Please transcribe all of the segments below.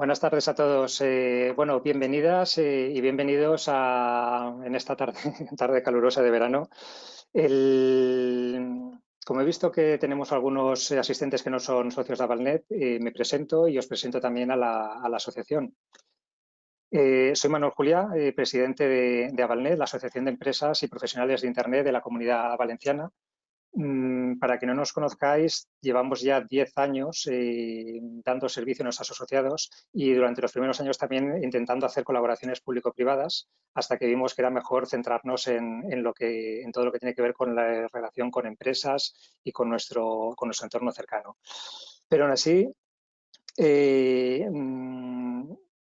Buenas tardes a todos. Bueno, bienvenidas y bienvenidos en esta tarde, tarde calurosa de verano. Como he visto que tenemos algunos asistentes que no son socios de Avalnet, me presento y os presento también a la asociación. Soy Manuel Juliá, presidente de Avalnet, la Asociación de Empresas y Profesionales de Internet de la Comunidad Valenciana. Para que no nos conozcáis, llevamos ya 10 años dando servicio a nuestros asociados y durante los primeros años también intentando hacer colaboraciones público-privadas hasta que vimos que era mejor centrarnos en todo lo que tiene que ver con la relación con empresas y con nuestro entorno cercano. Pero aún así,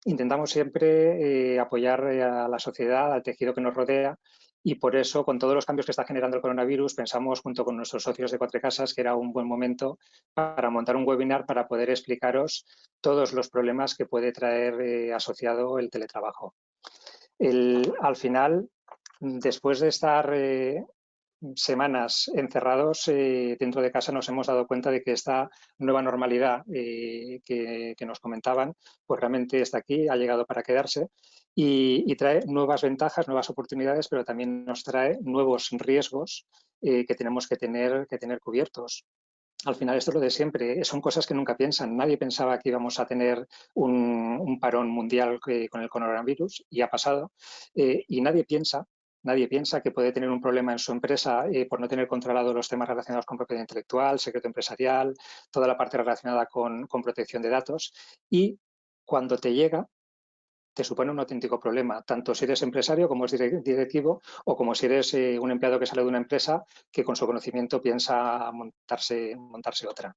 intentamos siempre apoyar a la sociedad, al tejido que nos rodea, y por eso, con todos los cambios que está generando el coronavirus, pensamos junto con nuestros socios de Cuatro Casas que era un buen momento para montar un webinar para poder explicaros todos los problemas que puede traer asociado el teletrabajo. Al final, después de estar semanas encerrados dentro de casa, nos hemos dado cuenta de que esta nueva normalidad que nos comentaban, pues realmente está aquí, ha llegado para quedarse y trae nuevas ventajas, nuevas oportunidades, pero también nos trae nuevos riesgos que tenemos que tener cubiertos. Al final esto es lo de siempre, son cosas que nunca piensan. Nadie pensaba que íbamos a tener un parón mundial con el coronavirus y ha pasado. Y nadie piensa que puede tener un problema en su empresa por no tener controlados los temas relacionados con propiedad intelectual, secreto empresarial, toda la parte relacionada con protección de datos. Y cuando te llega, te supone un auténtico problema, tanto si eres empresario como es directivo o como si eres un empleado que sale de una empresa que con su conocimiento piensa montarse otra.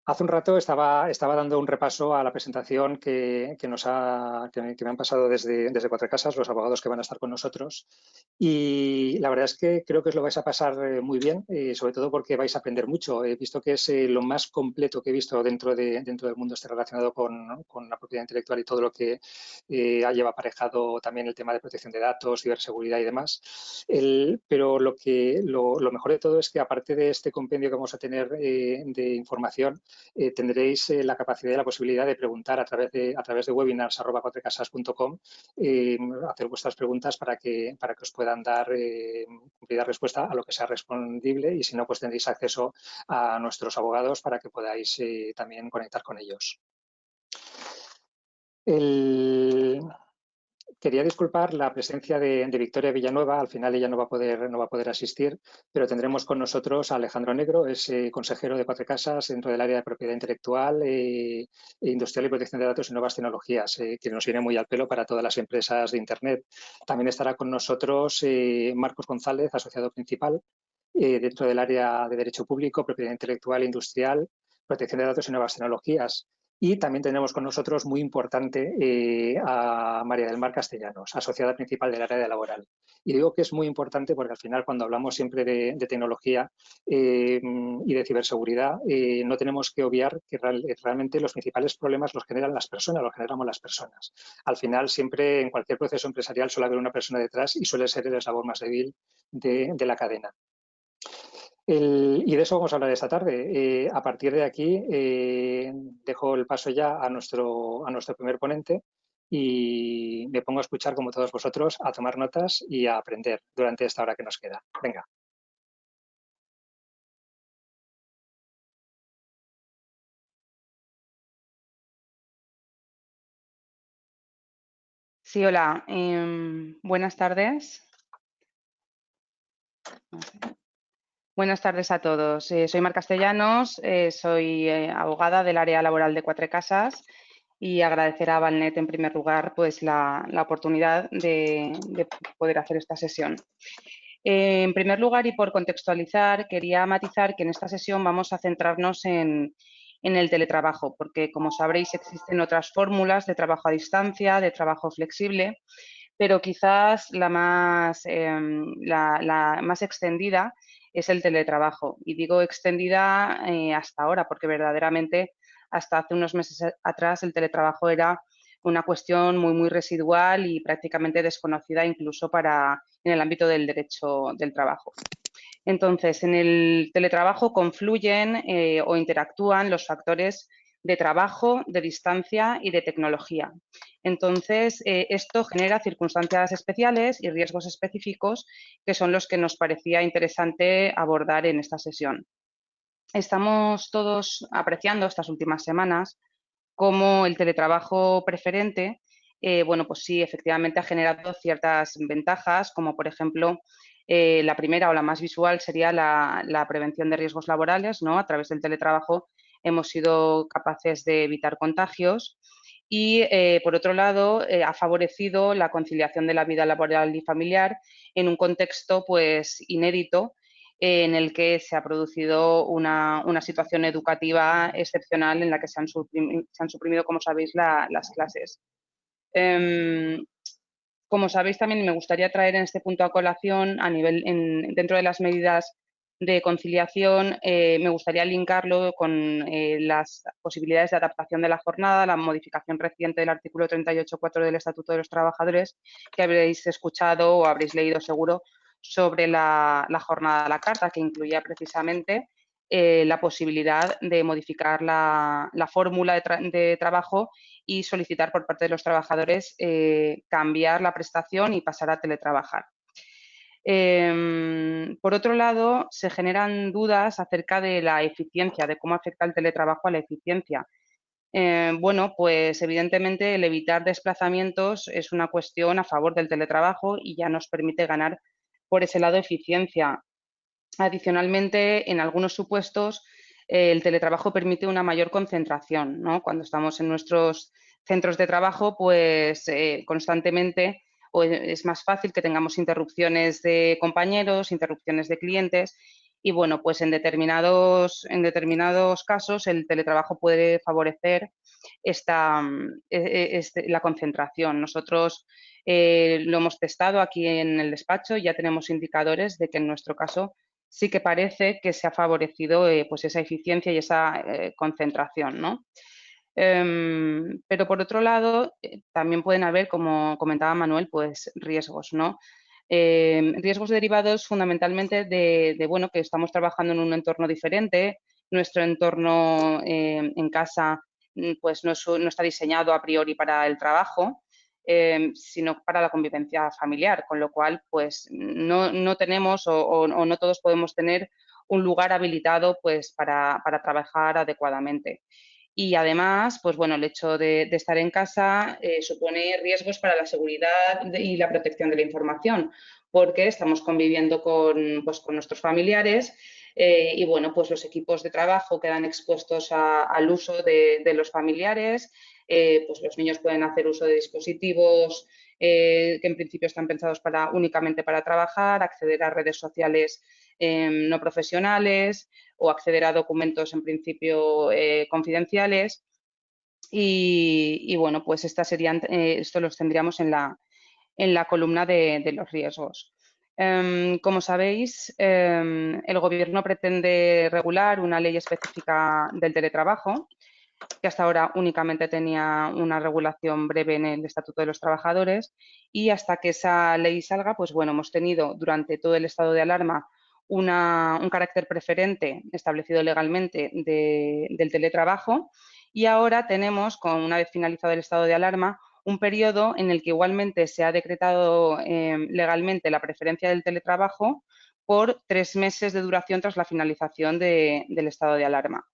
Hace un rato estaba dando un repaso a la presentación que me han pasado desde Cuatro Casas, los abogados que van a estar con nosotros. Y la verdad es que creo que os lo vais a pasar muy bien, sobre todo porque vais a aprender mucho. He visto que es lo más completo que he visto dentro del mundo relacionado con la propiedad intelectual y todo lo que lleva aparejado también el tema de protección de datos, ciberseguridad y demás. Pero lo mejor de todo es que aparte de este compendio que vamos a tener de información, tendréis la capacidad y la posibilidad de preguntar a través de webinars@cuatrecasas.com, hacer vuestras preguntas para que os puedan dar cumplida respuesta a lo que sea respondible, y si no, pues tendréis acceso a nuestros abogados para que podáis también conectar con ellos. Quería disculpar la presencia de Victoria Villanueva. Al final ella no va a poder asistir, pero tendremos con nosotros a Alejandro Negro, es consejero de Cuatro Casas dentro del área de propiedad intelectual, industrial y protección de datos y nuevas tecnologías, que nos viene muy al pelo para todas las empresas de Internet. También estará con nosotros Marcos González, asociado principal, dentro del área de Derecho Público, propiedad intelectual, industrial, protección de datos y nuevas tecnologías. Y también tenemos con nosotros, muy importante, a María del Mar Castellanos, asociada principal del área de laboral. Y digo que es muy importante porque al final, cuando hablamos siempre de tecnología y de ciberseguridad, no tenemos que obviar que realmente los principales problemas los generan las personas, los generamos las personas. Al final, siempre en cualquier proceso empresarial suele haber una persona detrás y suele ser el eslabón más débil de la cadena. Y de eso vamos a hablar esta tarde. A partir de aquí, dejo el paso ya a nuestro primer ponente y me pongo a escuchar, como todos vosotros, a tomar notas y a aprender durante esta hora que nos queda. Venga. Sí, hola. Buenas tardes. Buenas tardes a todos. Soy Mar Castellanos, soy abogada del área laboral de Cuatro Casas, y agradecer a Avalnet en primer lugar pues la oportunidad de poder hacer esta sesión. En primer lugar, y por contextualizar, quería matizar que en esta sesión vamos a centrarnos en el teletrabajo, porque como sabréis existen otras fórmulas de trabajo a distancia, de trabajo flexible, pero quizás la más extendida es el teletrabajo. Y digo extendida hasta ahora, porque verdaderamente hasta hace unos meses atrás el teletrabajo era una cuestión muy residual y prácticamente desconocida incluso en el ámbito del derecho del trabajo. Entonces, en el teletrabajo confluyen o interactúan los factores de trabajo, de distancia y de tecnología. Entonces, esto genera circunstancias especiales y riesgos específicos que son los que nos parecía interesante abordar en esta sesión. Estamos todos apreciando estas últimas semanas cómo el teletrabajo preferente, bueno, pues sí, efectivamente ha generado ciertas ventajas, como por ejemplo, la primera o la más visual sería la prevención de riesgos laborales, ¿no? A través del teletrabajo hemos sido capaces de evitar contagios y, por otro lado, ha favorecido la conciliación de la vida laboral y familiar en un contexto, pues, inédito, en el que se ha producido una situación educativa excepcional en la que se han suprimido, como sabéis, las clases. Como sabéis, también me gustaría traer en este punto a colación, dentro de las medidas de conciliación, me gustaría linkarlo con las posibilidades de adaptación de la jornada, la modificación reciente del artículo 38.4 del Estatuto de los Trabajadores, que habréis escuchado o habréis leído seguro sobre la jornada a la carta, que incluía precisamente la posibilidad de modificar la fórmula de trabajo y solicitar por parte de los trabajadores cambiar la prestación y pasar a teletrabajar. Por otro lado, se generan dudas acerca de la eficiencia, de cómo afecta el teletrabajo a la eficiencia. Bueno, pues evidentemente el evitar desplazamientos es una cuestión a favor del teletrabajo y ya nos permite ganar por ese lado eficiencia. Adicionalmente, en algunos supuestos, el teletrabajo permite una mayor concentración, ¿no? Cuando estamos en nuestros centros de trabajo, pues constantemente es más fácil que tengamos interrupciones de compañeros, interrupciones de clientes y, bueno, pues en determinados casos el teletrabajo puede favorecer la concentración. Nosotros lo hemos testado aquí en el despacho y ya tenemos indicadores de que en nuestro caso sí que parece que se ha favorecido pues esa eficiencia y esa concentración, ¿no? Pero por otro lado, también pueden haber, como comentaba Manuel, pues riesgos, ¿no? Riesgos derivados fundamentalmente bueno, que estamos trabajando en un entorno diferente, nuestro entorno en casa pues no está diseñado a priori para el trabajo, sino para la convivencia familiar, con lo cual pues no tenemos o no todos podemos tener un lugar habilitado pues para trabajar adecuadamente. Y además, pues bueno, el hecho de estar en casa supone riesgos para la seguridad y la protección de la información, porque estamos conviviendo con nuestros familiares y bueno, pues los equipos de trabajo quedan expuestos al uso de los familiares, pues los niños pueden hacer uso de dispositivos que en principio están pensados únicamente para trabajar, acceder a redes sociales no profesionales o acceder a documentos en principio confidenciales. Y bueno, pues esto los tendríamos en la columna de los riesgos. Como sabéis, el Gobierno pretende regular una ley específica del teletrabajo, que hasta ahora únicamente tenía una regulación breve en el Estatuto de los Trabajadores y hasta que esa ley salga, pues bueno, hemos tenido durante todo el estado de alarma un carácter preferente establecido legalmente del teletrabajo y ahora tenemos, una vez finalizado el estado de alarma, un periodo en el que igualmente se ha decretado legalmente la preferencia del teletrabajo por 3 meses de duración tras la finalización del estado de alarma.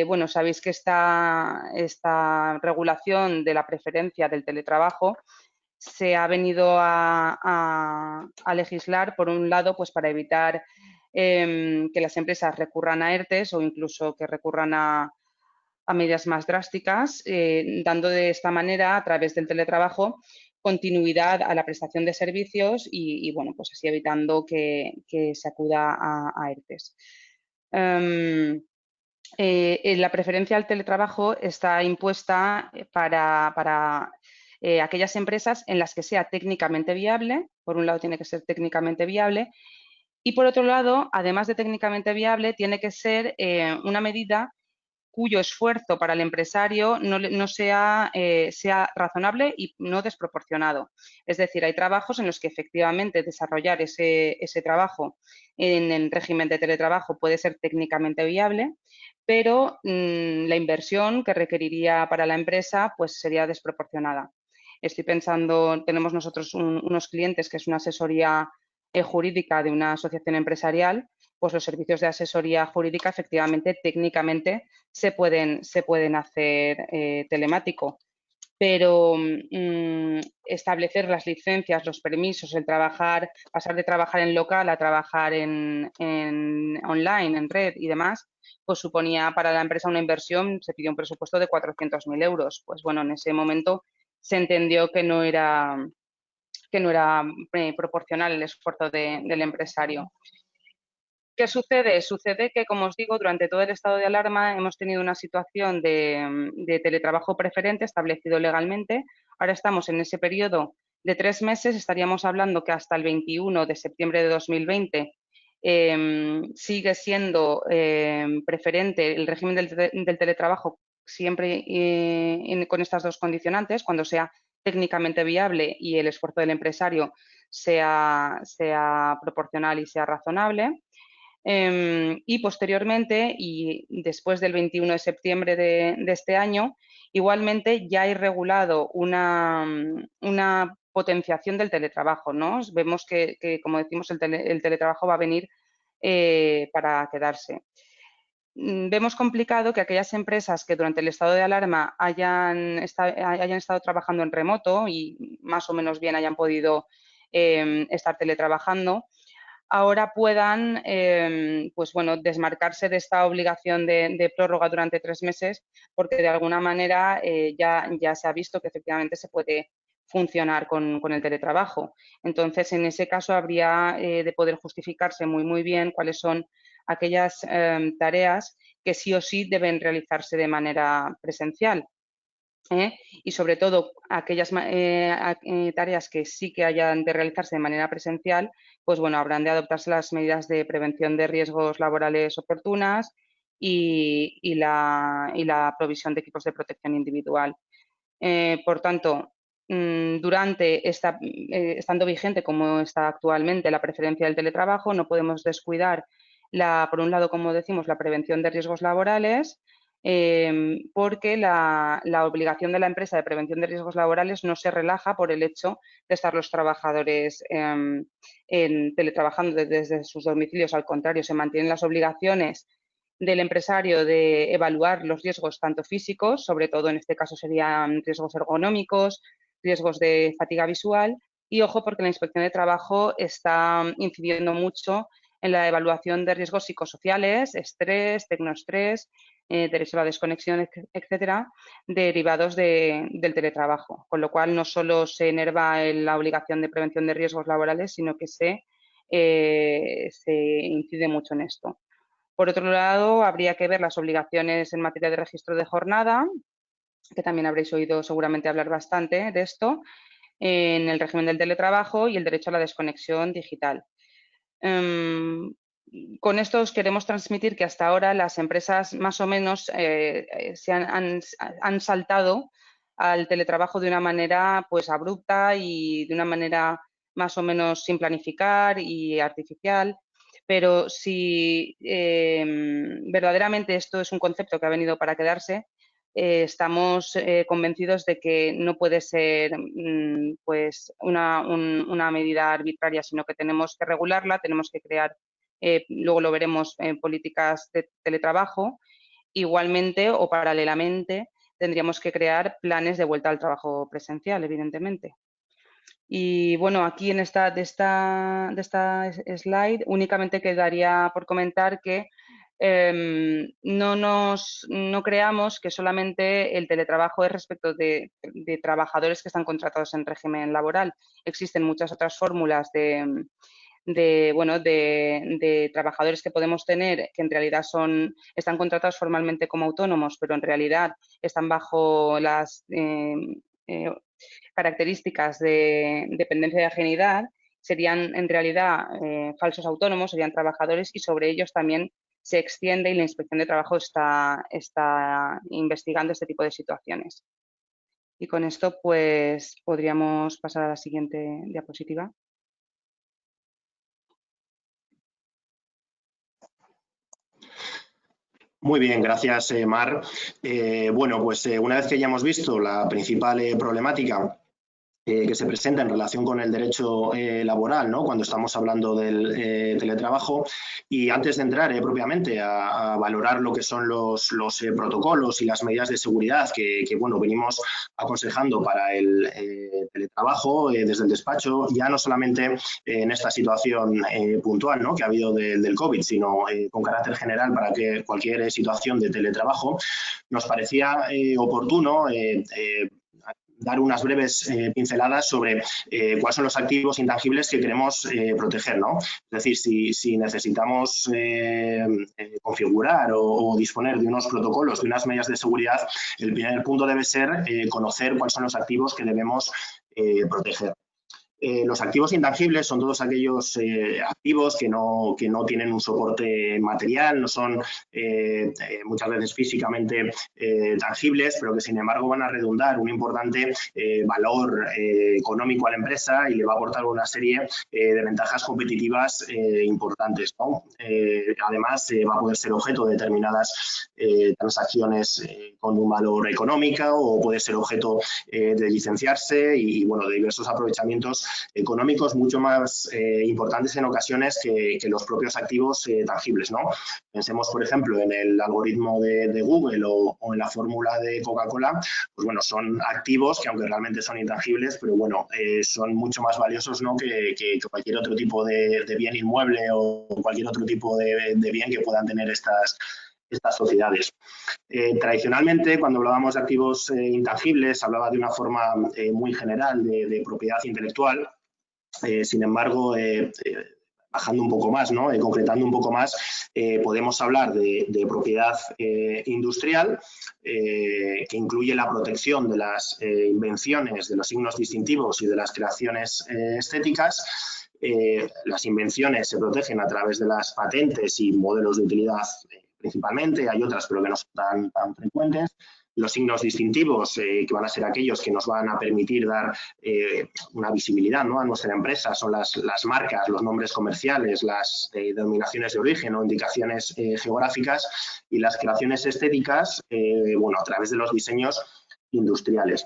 Bueno, sabéis que esta regulación de la preferencia del teletrabajo se ha venido a legislar, por un lado, pues para evitar que las empresas recurran a ERTEs o incluso que recurran a medidas más drásticas, dando de esta manera, a través del teletrabajo, continuidad a la prestación de servicios y bueno, pues así evitando que se acuda a ERTEs. La preferencia al teletrabajo está impuesta para aquellas empresas en las que sea técnicamente viable. Por un lado, tiene que ser técnicamente viable y, por otro lado, además de técnicamente viable, tiene que ser una medida cuyo esfuerzo para el empresario no sea, sea razonable y no desproporcionado. Es decir, hay trabajos en los que efectivamente desarrollar ese trabajo en el régimen de teletrabajo puede ser técnicamente viable, pero la inversión que requeriría para la empresa pues sería desproporcionada. Estoy pensando, tenemos nosotros unos clientes que es una asesoría jurídica de una asociación empresarial, pues los servicios de asesoría jurídica efectivamente, técnicamente, se pueden hacer telemático, pero establecer las licencias, los permisos, el trabajar, pasar de trabajar en local a trabajar en online, en red y demás, pues suponía para la empresa una inversión, se pidió un presupuesto de 400.000 euros. Pues bueno, en ese momento se entendió que no era proporcional el esfuerzo del empresario. ¿Qué sucede? Sucede que, como os digo, durante todo el estado de alarma hemos tenido una situación de teletrabajo preferente establecido legalmente. Ahora estamos en ese periodo de 3 meses. Estaríamos hablando que hasta el 21 de septiembre de 2020 sigue siendo preferente el régimen del teletrabajo siempre con estas dos condicionantes, cuando sea técnicamente viable y el esfuerzo del empresario sea proporcional y sea razonable. Y posteriormente, y después del 21 de septiembre de este año, igualmente ya hay regulado una potenciación del teletrabajo, ¿no? Vemos que como decimos, el teletrabajo va a venir para quedarse. Vemos complicado que aquellas empresas que durante el estado de alarma hayan estado trabajando en remoto y más o menos bien hayan podido estar teletrabajando, ahora puedan pues bueno, desmarcarse de esta obligación de prórroga durante 3 meses, porque de alguna manera ya se ha visto que efectivamente se puede funcionar con el teletrabajo. Entonces, en ese caso habría de poder justificarse muy bien cuáles son aquellas tareas que sí o sí deben realizarse de manera presencial. Y sobre todo aquellas tareas que sí que hayan de realizarse de manera presencial, pues bueno, habrán de adoptarse las medidas de prevención de riesgos laborales oportunas y la provisión de equipos de protección individual. Por tanto, estando vigente como está actualmente la preferencia del teletrabajo, no podemos descuidar, por un lado, como decimos, la prevención de riesgos laborales, porque la obligación de la empresa de prevención de riesgos laborales no se relaja por el hecho de estar los trabajadores teletrabajando desde sus domicilios. Al contrario, se mantienen las obligaciones del empresario de evaluar los riesgos tanto físicos, sobre todo en este caso serían riesgos ergonómicos, riesgos de fatiga visual, y ojo porque la inspección de trabajo está incidiendo mucho en la evaluación de riesgos psicosociales, estrés, tecnoestrés, derecho a la desconexión, etcétera, derivados del teletrabajo. Con lo cual, no solo se enerva la obligación de prevención de riesgos laborales, sino que se incide mucho en esto. Por otro lado, habría que ver las obligaciones en materia de registro de jornada, que también habréis oído seguramente hablar bastante de esto, en el régimen del teletrabajo y el derecho a la desconexión digital. Con esto os queremos transmitir que hasta ahora las empresas más o menos han saltado al teletrabajo de una manera pues abrupta y de una manera más o menos sin planificar y artificial. Pero si verdaderamente esto es un concepto que ha venido para quedarse, estamos convencidos de que no puede ser pues una medida arbitraria, sino que tenemos que regularla, tenemos que crear, luego lo veremos, políticas de teletrabajo. Igualmente o paralelamente tendríamos que crear planes de vuelta al trabajo presencial, evidentemente. Y bueno, aquí de esta slide únicamente quedaría por comentar que no creamos que solamente el teletrabajo es respecto de trabajadores que están contratados en régimen laboral. Existen muchas otras fórmulas de trabajadores que podemos tener que en realidad están contratados formalmente como autónomos, pero en realidad están bajo las características de dependencia de ajenidad, serían en realidad falsos autónomos, serían trabajadores y sobre ellos también se extiende y la Inspección de Trabajo está investigando este tipo de situaciones. Y con esto, pues, podríamos pasar a la siguiente diapositiva. Muy bien, gracias, Mar. Bueno, pues una vez que ya hemos visto la principal problemática que se presenta en relación con el derecho laboral, ¿no?, cuando estamos hablando del teletrabajo, y antes de entrar propiamente a valorar lo que son los protocolos y las medidas de seguridad que bueno, venimos aconsejando para el teletrabajo desde el despacho, ya no solamente en esta situación puntual, ¿no?, que ha habido del COVID, sino con carácter general para que cualquier situación de teletrabajo, nos parecía oportuno dar unas breves pinceladas sobre cuáles son los activos intangibles que queremos proteger, ¿no? Es decir, si necesitamos configurar o disponer de unos protocolos, de unas medidas de seguridad, el primer punto debe ser conocer cuáles son los activos que debemos proteger. Los activos intangibles son todos aquellos activos que no tienen un soporte material, no son muchas veces físicamente tangibles, pero que sin embargo van a redundar un importante valor económico a la empresa y le va a aportar una serie de ventajas competitivas importantes, ¿no? Además, va a poder ser objeto de determinadas transacciones con un valor económico, o puede ser objeto de licenciarse y bueno, de diversos aprovechamientos económicos mucho más importantes en ocasiones que los propios activos tangibles, ¿no? Pensemos, por ejemplo, en el algoritmo de Google o en la fórmula de Coca-Cola, pues bueno, son activos que, aunque realmente son intangibles, pero bueno, son mucho más valiosos, ¿no?, que cualquier otro tipo de bien inmueble o cualquier otro tipo de bien que puedan tener estas sociedades. Tradicionalmente, cuando hablábamos de activos intangibles, hablaba de una forma muy general de propiedad intelectual. Sin embargo, bajando un poco más, ¿no?, concretando un poco más, podemos hablar de propiedad industrial, que incluye la protección de las invenciones, de los signos distintivos y de las creaciones estéticas. Las invenciones se protegen a través de las patentes y modelos de utilidad principalmente, hay otras pero que no son tan frecuentes. Los signos distintivos, que van a ser aquellos que nos van a permitir dar una visibilidad, ¿no?, a nuestra empresa, son las marcas, los nombres comerciales, las denominaciones de origen o indicaciones geográficas, y las creaciones estéticas, bueno, a través de los diseños industriales.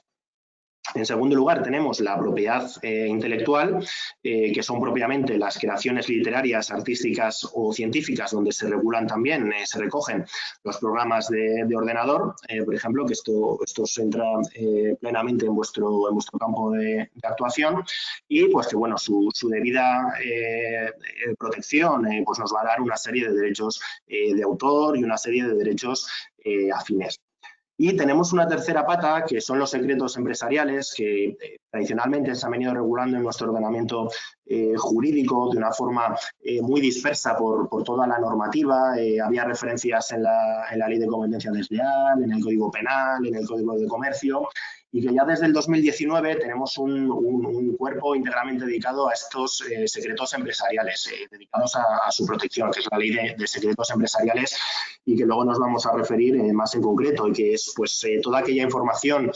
En segundo lugar, tenemos la propiedad intelectual, que son propiamente las creaciones literarias, artísticas o científicas, donde se regulan también, se recogen los programas de ordenador, por ejemplo, que esto se entra plenamente en vuestro campo de actuación, y pues que bueno, su debida protección pues nos va a dar una serie de derechos de autor y una serie de derechos afines. Y tenemos una tercera pata, que son los secretos empresariales, que tradicionalmente se han venido regulando en nuestro ordenamiento jurídico de una forma muy dispersa por toda la normativa. Había referencias en la Ley de Competencia Desleal, en el Código Penal, en el Código de Comercio, y que ya desde el 2019 tenemos un cuerpo íntegramente dedicado a estos secretos empresariales, dedicados a su protección, que es la Ley de Secretos Empresariales, y que luego nos vamos a referir más en concreto, y que es pues toda aquella información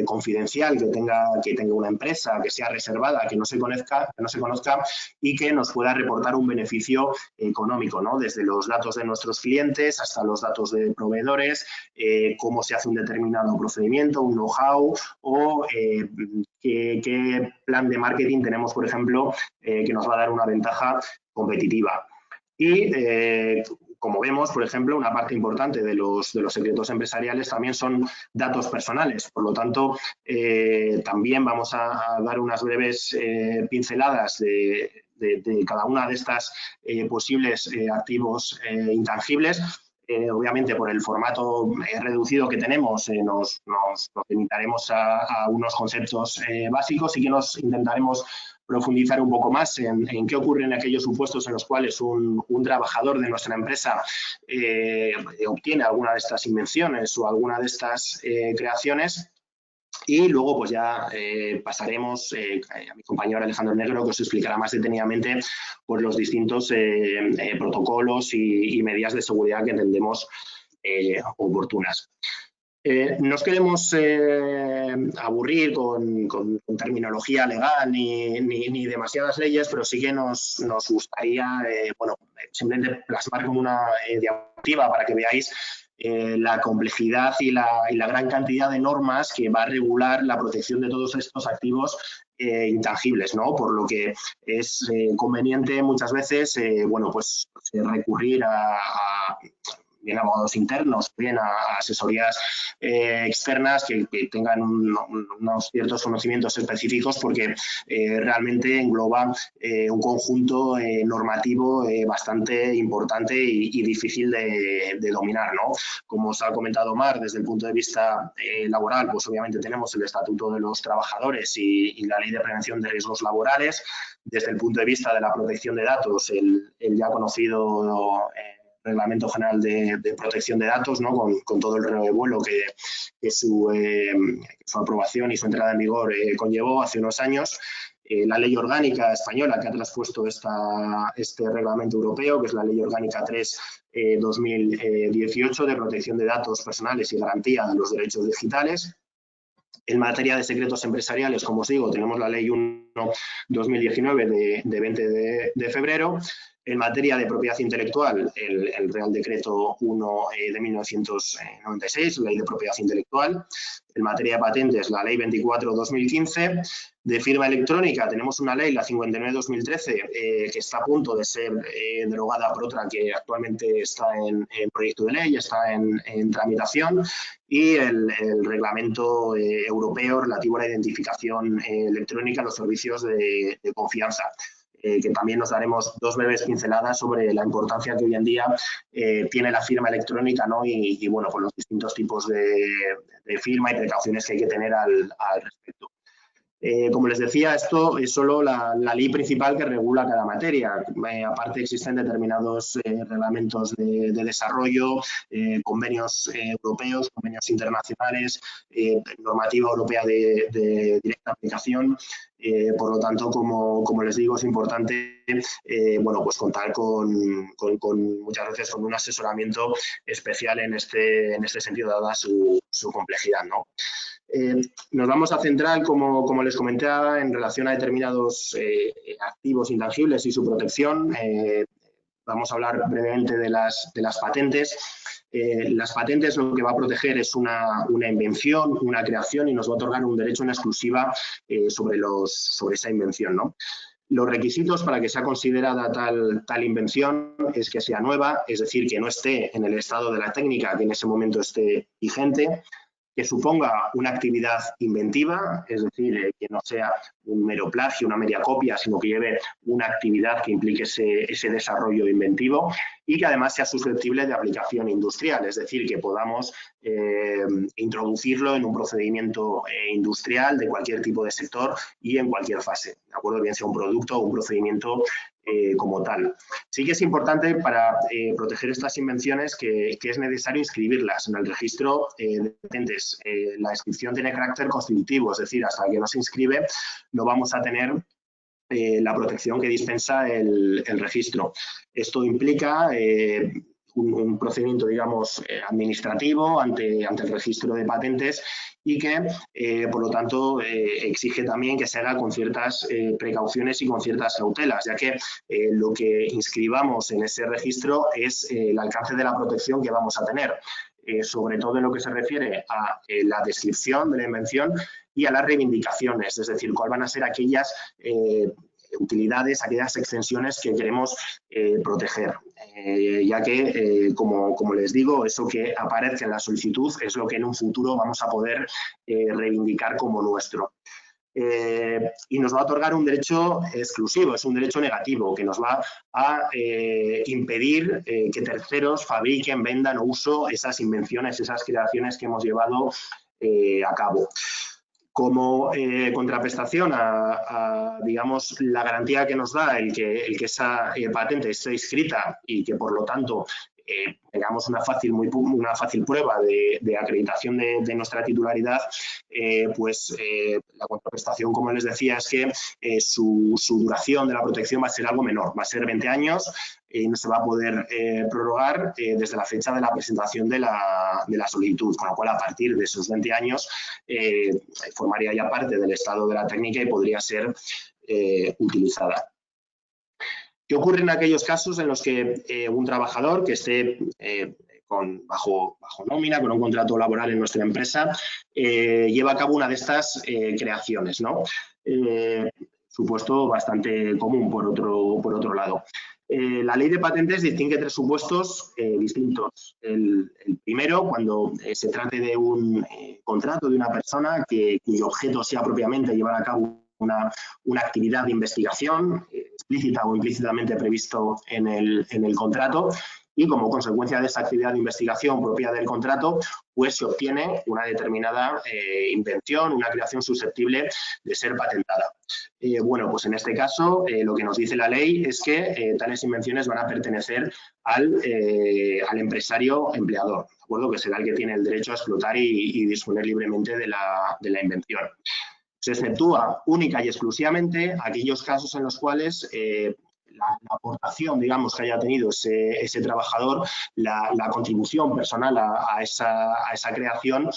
confidencial que tenga una empresa, que sea reservada, que no se conozca y que nos pueda reportar un beneficio económico, ¿no?, desde los datos de nuestros clientes hasta los datos de proveedores, cómo se hace un determinado procedimiento, un know-how, o qué plan de marketing tenemos, por ejemplo, que nos va a dar una ventaja competitiva. Y como vemos, por ejemplo, una parte importante de los secretos empresariales también son datos personales. Por lo tanto, también vamos a dar unas breves pinceladas de cada una de estas posibles activos intangibles. Obviamente, por el formato reducido que tenemos, nos limitaremos a unos conceptos básicos, y que nos intentaremos profundizar un poco más en qué ocurre en aquellos supuestos en los cuales un trabajador de nuestra empresa obtiene alguna de estas invenciones o alguna de estas creaciones, Y luego pues ya pasaremos a mi compañero Alejandro Negro, que os explicará más detenidamente pues, los distintos protocolos y medidas de seguridad que entendemos oportunas. No os queremos aburrir con terminología legal ni demasiadas leyes, pero sí que nos gustaría bueno, simplemente plasmar con una diapositiva para que veáis la complejidad y la gran cantidad de normas que va a regular la protección de todos estos activos intangibles, ¿no? Por lo que es conveniente muchas veces bueno, pues, recurrir a bien abogados internos, bien a asesorías externas que tengan unos ciertos conocimientos específicos, porque realmente engloba un conjunto normativo bastante importante y difícil de dominar, ¿no? Como os ha comentado Mar, desde el punto de vista laboral, pues obviamente tenemos el Estatuto de los Trabajadores y la Ley de Prevención de Riesgos Laborales. Desde el punto de vista de la protección de datos, el ya conocido Reglamento General de Protección de Datos, ¿no? con todo el revuelo que su aprobación y su entrada en vigor conllevó hace unos años. La ley orgánica española que ha traspuesto este reglamento europeo, que es la Ley Orgánica 3/2018 de protección de datos personales y garantía de los derechos digitales. En materia de secretos empresariales, como os digo, tenemos la Ley 1/2019 de 20 de febrero. En materia de propiedad intelectual, el Real Decreto 1 de 1996, Ley de Propiedad Intelectual. En materia de patentes, la Ley 24/2015. De firma electrónica tenemos una ley, la 59/2013, que está a punto de ser derogada por otra que actualmente está en proyecto de ley, está en tramitación, y el reglamento europeo relativo a la identificación electrónica en los servicios de confianza. Que también nos daremos dos breves pinceladas sobre la importancia que hoy en día tiene la firma electrónica, ¿no? Y bueno, con los distintos tipos de firma y precauciones que hay que tener al respecto. Como les decía, esto es solo la ley principal que regula cada materia. Aparte existen determinados reglamentos de desarrollo, convenios europeos, convenios internacionales, normativa europea de directa aplicación. Por lo tanto, como les digo, es importante bueno, pues contar muchas veces con un asesoramiento especial en este sentido, dada su complejidad, ¿no? Nos vamos a centrar, como les comentaba, en relación a determinados activos intangibles y su protección. Vamos a hablar brevemente de las patentes. Las patentes lo que va a proteger es una invención, una creación, y nos va a otorgar un derecho en exclusiva sobre esa invención, ¿no? Los requisitos para que sea considerada tal invención es que sea nueva, es decir, que no esté en el estado de la técnica que en ese momento esté vigente, que suponga una actividad inventiva, es decir, que no sea un mero plagio, una mera copia, sino que lleve una actividad que implique ese desarrollo inventivo, y que además sea susceptible de aplicación industrial, es decir, que podamos introducirlo en un procedimiento industrial de cualquier tipo de sector y en cualquier fase, ¿de acuerdo? Bien sea un producto o un procedimiento como tal. Sí que es importante para proteger estas invenciones que es necesario inscribirlas en el registro de patentes. La inscripción tiene carácter constitutivo, es decir, hasta que no se inscribe no vamos a tener la protección que dispensa el registro. Esto implica un procedimiento, digamos, administrativo ante el registro de patentes, y que, por lo tanto, exige también que se haga con ciertas precauciones y con ciertas cautelas, ya que lo que inscribamos en ese registro es el alcance de la protección que vamos a tener, sobre todo en lo que se refiere a la descripción de la invención y a las reivindicaciones, es decir, cuáles van a ser aquellas utilidades, aquellas extensiones que queremos proteger, ya que, como les digo, eso que aparece en la solicitud es lo que en un futuro vamos a poder reivindicar como nuestro. Y nos va a otorgar un derecho exclusivo, es un derecho negativo que nos va a impedir que terceros fabriquen, vendan o usen esas invenciones, esas creaciones que hemos llevado a cabo. Como contraprestación a, digamos, la garantía que nos da el que esa patente esté inscrita y que, por lo tanto, tengamos una fácil prueba de acreditación de nuestra titularidad, la contraprestación, como les decía, es que su duración de la protección va a ser algo menor, va a ser 20 años y no se va a poder prorrogar desde la fecha de la presentación de la solicitud, con lo cual a partir de esos 20 años formaría ya parte del estado de la técnica y podría ser utilizada. ¿Qué ocurre en aquellos casos en los que un trabajador que esté bajo nómina, con un contrato laboral en nuestra empresa, lleva a cabo una de estas creaciones, ¿no? Supuesto bastante común, por otro lado. La ley de patentes distingue 3 supuestos distintos. El primero, cuando se trate de un contrato de una persona cuyo objeto sea propiamente llevar a cabo una actividad de investigación explícita o implícitamente previsto en el contrato, y como consecuencia de esa actividad de investigación propia del contrato, pues se obtiene una determinada invención, una creación susceptible de ser patentada. Bueno, pues en este caso lo que nos dice la ley es que tales invenciones van a pertenecer al empresario empleador, ¿de acuerdo? Que será el que tiene el derecho a explotar y disponer libremente de la invención. Se exceptúa única y exclusivamente aquellos casos en los cuales la aportación, digamos, que haya tenido ese trabajador, la contribución personal a esa creación,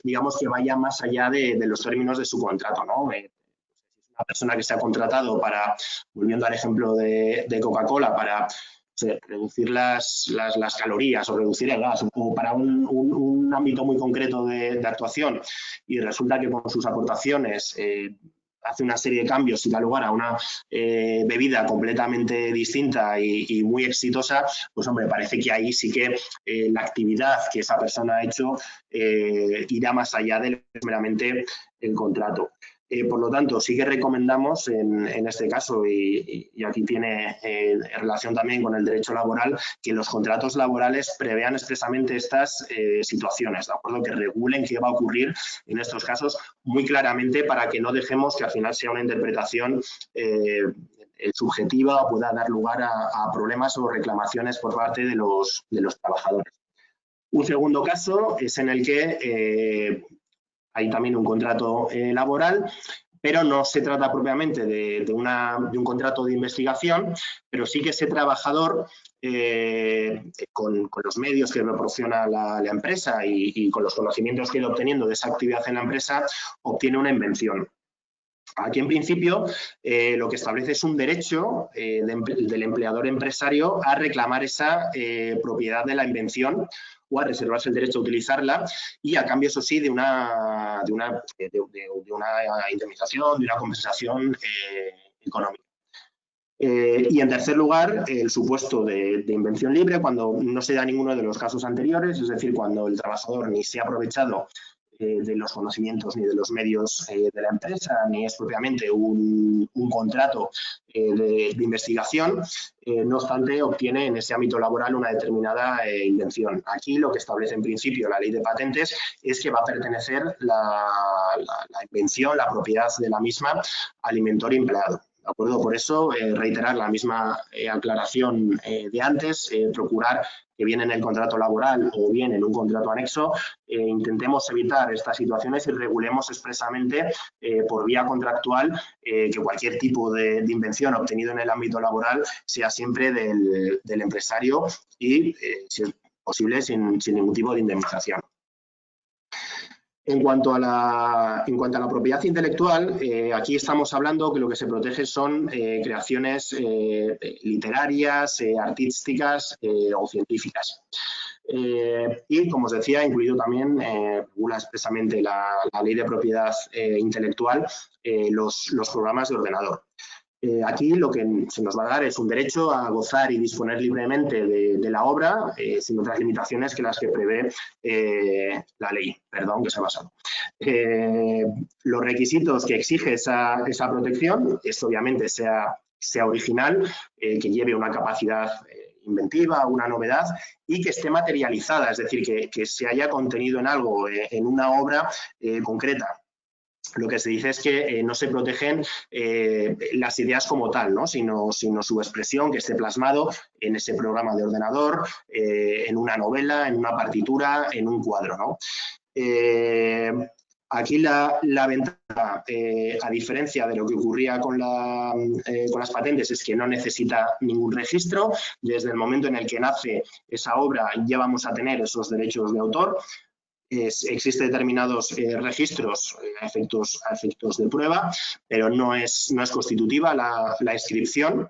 digamos que vaya más allá de los términos de su contrato, ¿no? Una persona que se ha contratado volviendo al ejemplo de Coca-Cola, para reducir las calorías o reducir el gas, o para un ámbito muy concreto de actuación, y resulta que con sus aportaciones hace una serie de cambios y da lugar a una bebida completamente distinta y muy exitosa, pues hombre, parece que ahí sí que la actividad que esa persona ha hecho irá más allá de meramente el contrato. Por lo tanto, sí que recomendamos en este caso, y aquí tiene relación también con el derecho laboral, que los contratos laborales prevean expresamente estas situaciones, ¿de acuerdo? Que regulen qué va a ocurrir en estos casos muy claramente, para que no dejemos que al final sea una interpretación subjetiva o pueda dar lugar a problemas o reclamaciones por parte de los trabajadores. Un segundo caso es en el que hay también un contrato laboral, pero no se trata propiamente de un contrato de investigación, pero sí que ese trabajador, con los medios que proporciona la empresa y con los conocimientos que ha ido obteniendo de esa actividad en la empresa, obtiene una invención. Aquí, en principio, lo que establece es un derecho del empleador empresario a reclamar esa propiedad de la invención, o a reservarse el derecho a utilizarla, y a cambio, eso sí, de una indemnización, de una compensación económica. Y en tercer lugar, el supuesto de invención libre, cuando no se da ninguno de los casos anteriores, es decir, cuando el trabajador ni se ha aprovechado de los conocimientos ni de los medios de la empresa, ni es propiamente un contrato de investigación, no obstante obtiene en ese ámbito laboral una determinada invención. Aquí lo que establece en principio la ley de patentes es que va a pertenecer la invención, la propiedad de la misma, al inventor y empleado. ¿De acuerdo? Por eso, reiterar la misma aclaración de antes, procurar que bien en el contrato laboral o bien en un contrato anexo, intentemos evitar estas situaciones y regulemos expresamente por vía contractual que cualquier tipo de invención obtenido en el ámbito laboral sea siempre del empresario y, si es posible, sin ningún tipo de indemnización. En cuanto a la propiedad intelectual, aquí estamos hablando que lo que se protege son creaciones literarias, artísticas o científicas. Y, como os decía, incluido también, regula expresamente la ley de propiedad intelectual, los programas de ordenador. Aquí lo que se nos va a dar es un derecho a gozar y disponer libremente de la obra, sin otras limitaciones que las que prevé la ley, que se ha basado. Los requisitos que exige esa protección es, obviamente, sea original, que lleve una capacidad inventiva, una novedad, y que esté materializada, es decir, que se haya contenido en algo, en una obra concreta. lo que se dice es que no se protegen las ideas como tal, ¿no? sino su expresión, que esté plasmado en ese programa de ordenador, en una novela, en una partitura, en un cuadro, ¿no? Aquí la ventaja, a diferencia de lo que ocurría con las patentes, es que no necesita ningún registro. Desde el momento en el que nace esa obra ya vamos a tener esos derechos de autor. Existen determinados registros a efectos de prueba, pero no es constitutiva la inscripción.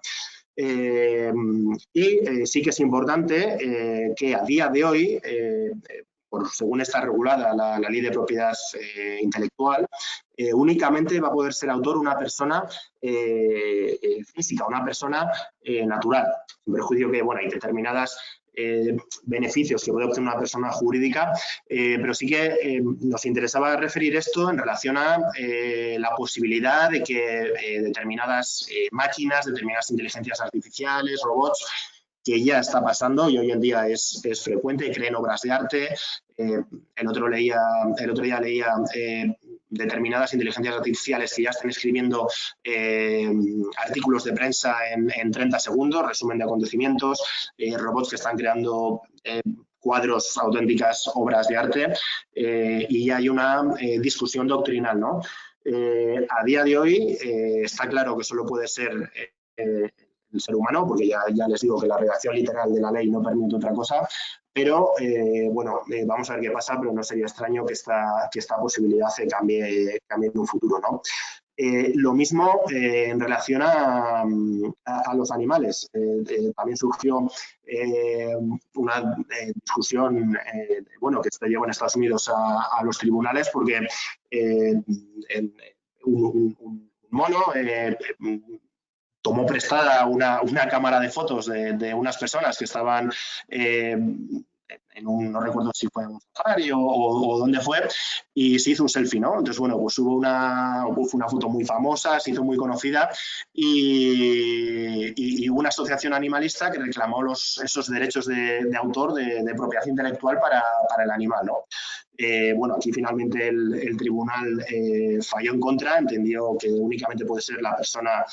Sí que es importante que a día de hoy, según está regulada la ley de propiedad intelectual, únicamente va a poder ser autor una persona física, una persona natural, sin perjuicio que hay determinadas beneficios que puede obtener una persona jurídica, pero sí que nos interesaba referir esto en relación a la posibilidad de que determinadas máquinas, determinadas inteligencias artificiales, robots, que ya está pasando y hoy en día es frecuente, creen obras de arte. El otro día leía determinadas inteligencias artificiales que ya están escribiendo artículos de prensa en 30 segundos, resumen de acontecimientos, robots que están creando cuadros, auténticas obras de arte, y hay una discusión doctrinal, ¿no? A día de hoy está claro que solo puede ser el ser humano, porque ya les digo que la redacción literal de la ley no permite otra cosa, pero vamos a ver qué pasa, pero no sería extraño que esta posibilidad se cambie en un futuro, ¿no? Lo mismo en relación a los animales. También surgió una discusión que se llevó en Estados Unidos a los tribunales porque un mono tomó prestada una cámara de fotos de unas personas que estaban no recuerdo si fue en un safari o dónde fue, y se hizo un selfie, ¿no? Entonces, pues hubo una foto muy famosa, se hizo muy conocida y hubo una asociación animalista que reclamó esos derechos de autor, de propiedad intelectual para el animal, ¿no? Aquí finalmente el tribunal falló en contra, entendió que únicamente puede ser la persona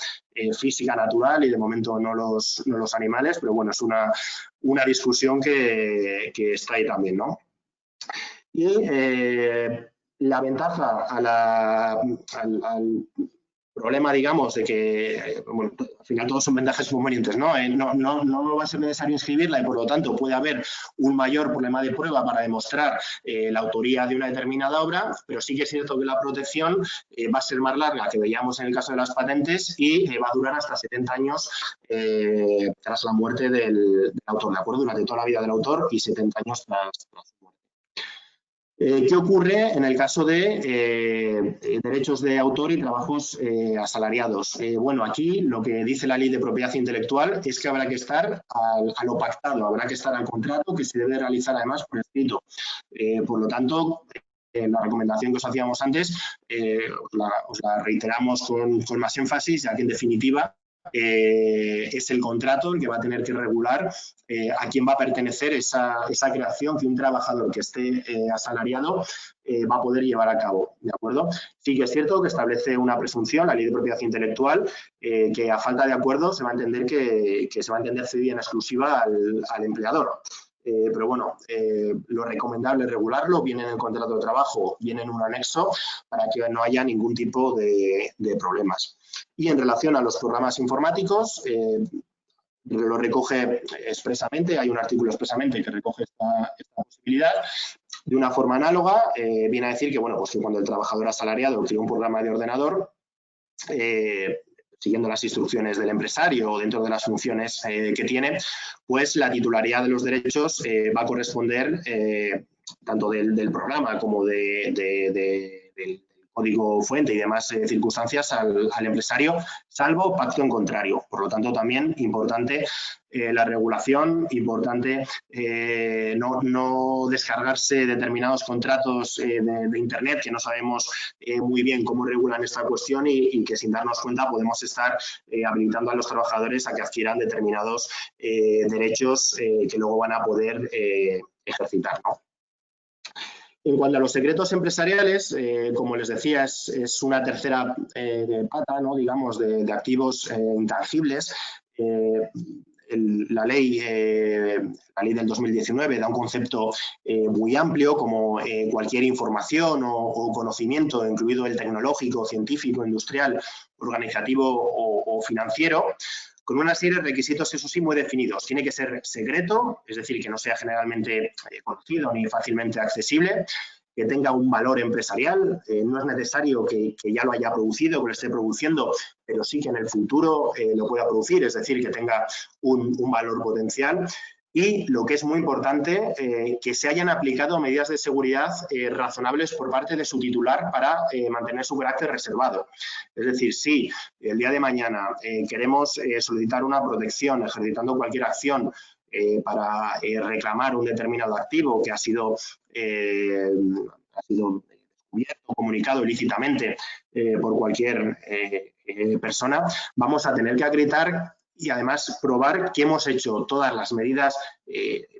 física natural y de momento no los animales, pero es una discusión que está ahí también, ¿no? Y la ventaja al problema, digamos, de que al final todos son ventajas y inconvenientes, ¿no? No va a ser necesario inscribirla y por lo tanto puede haber un mayor problema de prueba para demostrar la autoría de una determinada obra, pero sí que es cierto que la protección va a ser más larga que veíamos en el caso de las patentes y va a durar hasta 70 años tras la muerte del autor, ¿de acuerdo? Durante toda la vida del autor y 70 años tras su muerte. ¿Qué ocurre en el caso de derechos de autor y trabajos asalariados? Aquí lo que dice la ley de propiedad intelectual es que habrá que estar a lo pactado, habrá que estar al contrato, que se debe realizar además por escrito. Por lo tanto, la recomendación que os hacíamos antes os la reiteramos con más énfasis, ya que en definitiva es el contrato el que va a tener que regular a quién va a pertenecer esa creación que un trabajador que esté asalariado va a poder llevar a cabo, ¿de acuerdo? Sí que es cierto que establece una presunción, la ley de propiedad intelectual, que a falta de acuerdo se va a entender que se va a entender cedida en exclusiva al empleador. Pero lo recomendable es regularlo, viene en el contrato de trabajo, viene en un anexo, para que no haya ningún tipo de problemas. Y en relación a los programas informáticos, lo recoge expresamente, hay un artículo expresamente que recoge esta posibilidad. De una forma análoga, viene a decir que, que cuando el trabajador asalariado crea un programa de ordenador, siguiendo las instrucciones del empresario o dentro de las funciones que tiene, pues la titularidad de los derechos va a corresponder tanto del programa como del código fuente y demás circunstancias al empresario, salvo pacto en contrario. Por lo tanto, también importante la regulación, importante no descargarse determinados contratos de Internet que no sabemos muy bien cómo regulan esta cuestión y que sin darnos cuenta podemos estar habilitando a los trabajadores a que adquieran determinados derechos que luego van a poder ejercitar, ¿no? En cuanto a los secretos empresariales, como les decía, es una tercera pata, ¿no? Digamos, de activos intangibles. La ley del 2019 da un concepto muy amplio, como cualquier información o conocimiento, incluido el tecnológico, científico, industrial, organizativo o financiero, con una serie de requisitos, eso sí, muy definidos. Tiene que ser secreto, es decir, que no sea generalmente conocido ni fácilmente accesible, que tenga un valor empresarial. No es necesario que ya lo haya producido, que lo esté produciendo, pero sí que en el futuro lo pueda producir, es decir, que tenga un valor potencial. Y lo que es muy importante, que se hayan aplicado medidas de seguridad razonables por parte de su titular para mantener su carácter reservado. Es decir, si el día de mañana queremos solicitar una protección ejercitando cualquier acción para reclamar un determinado activo que ha sido descubierto o comunicado ilícitamente por cualquier persona, vamos a tener que acreditar y además probar que hemos hecho todas las medidas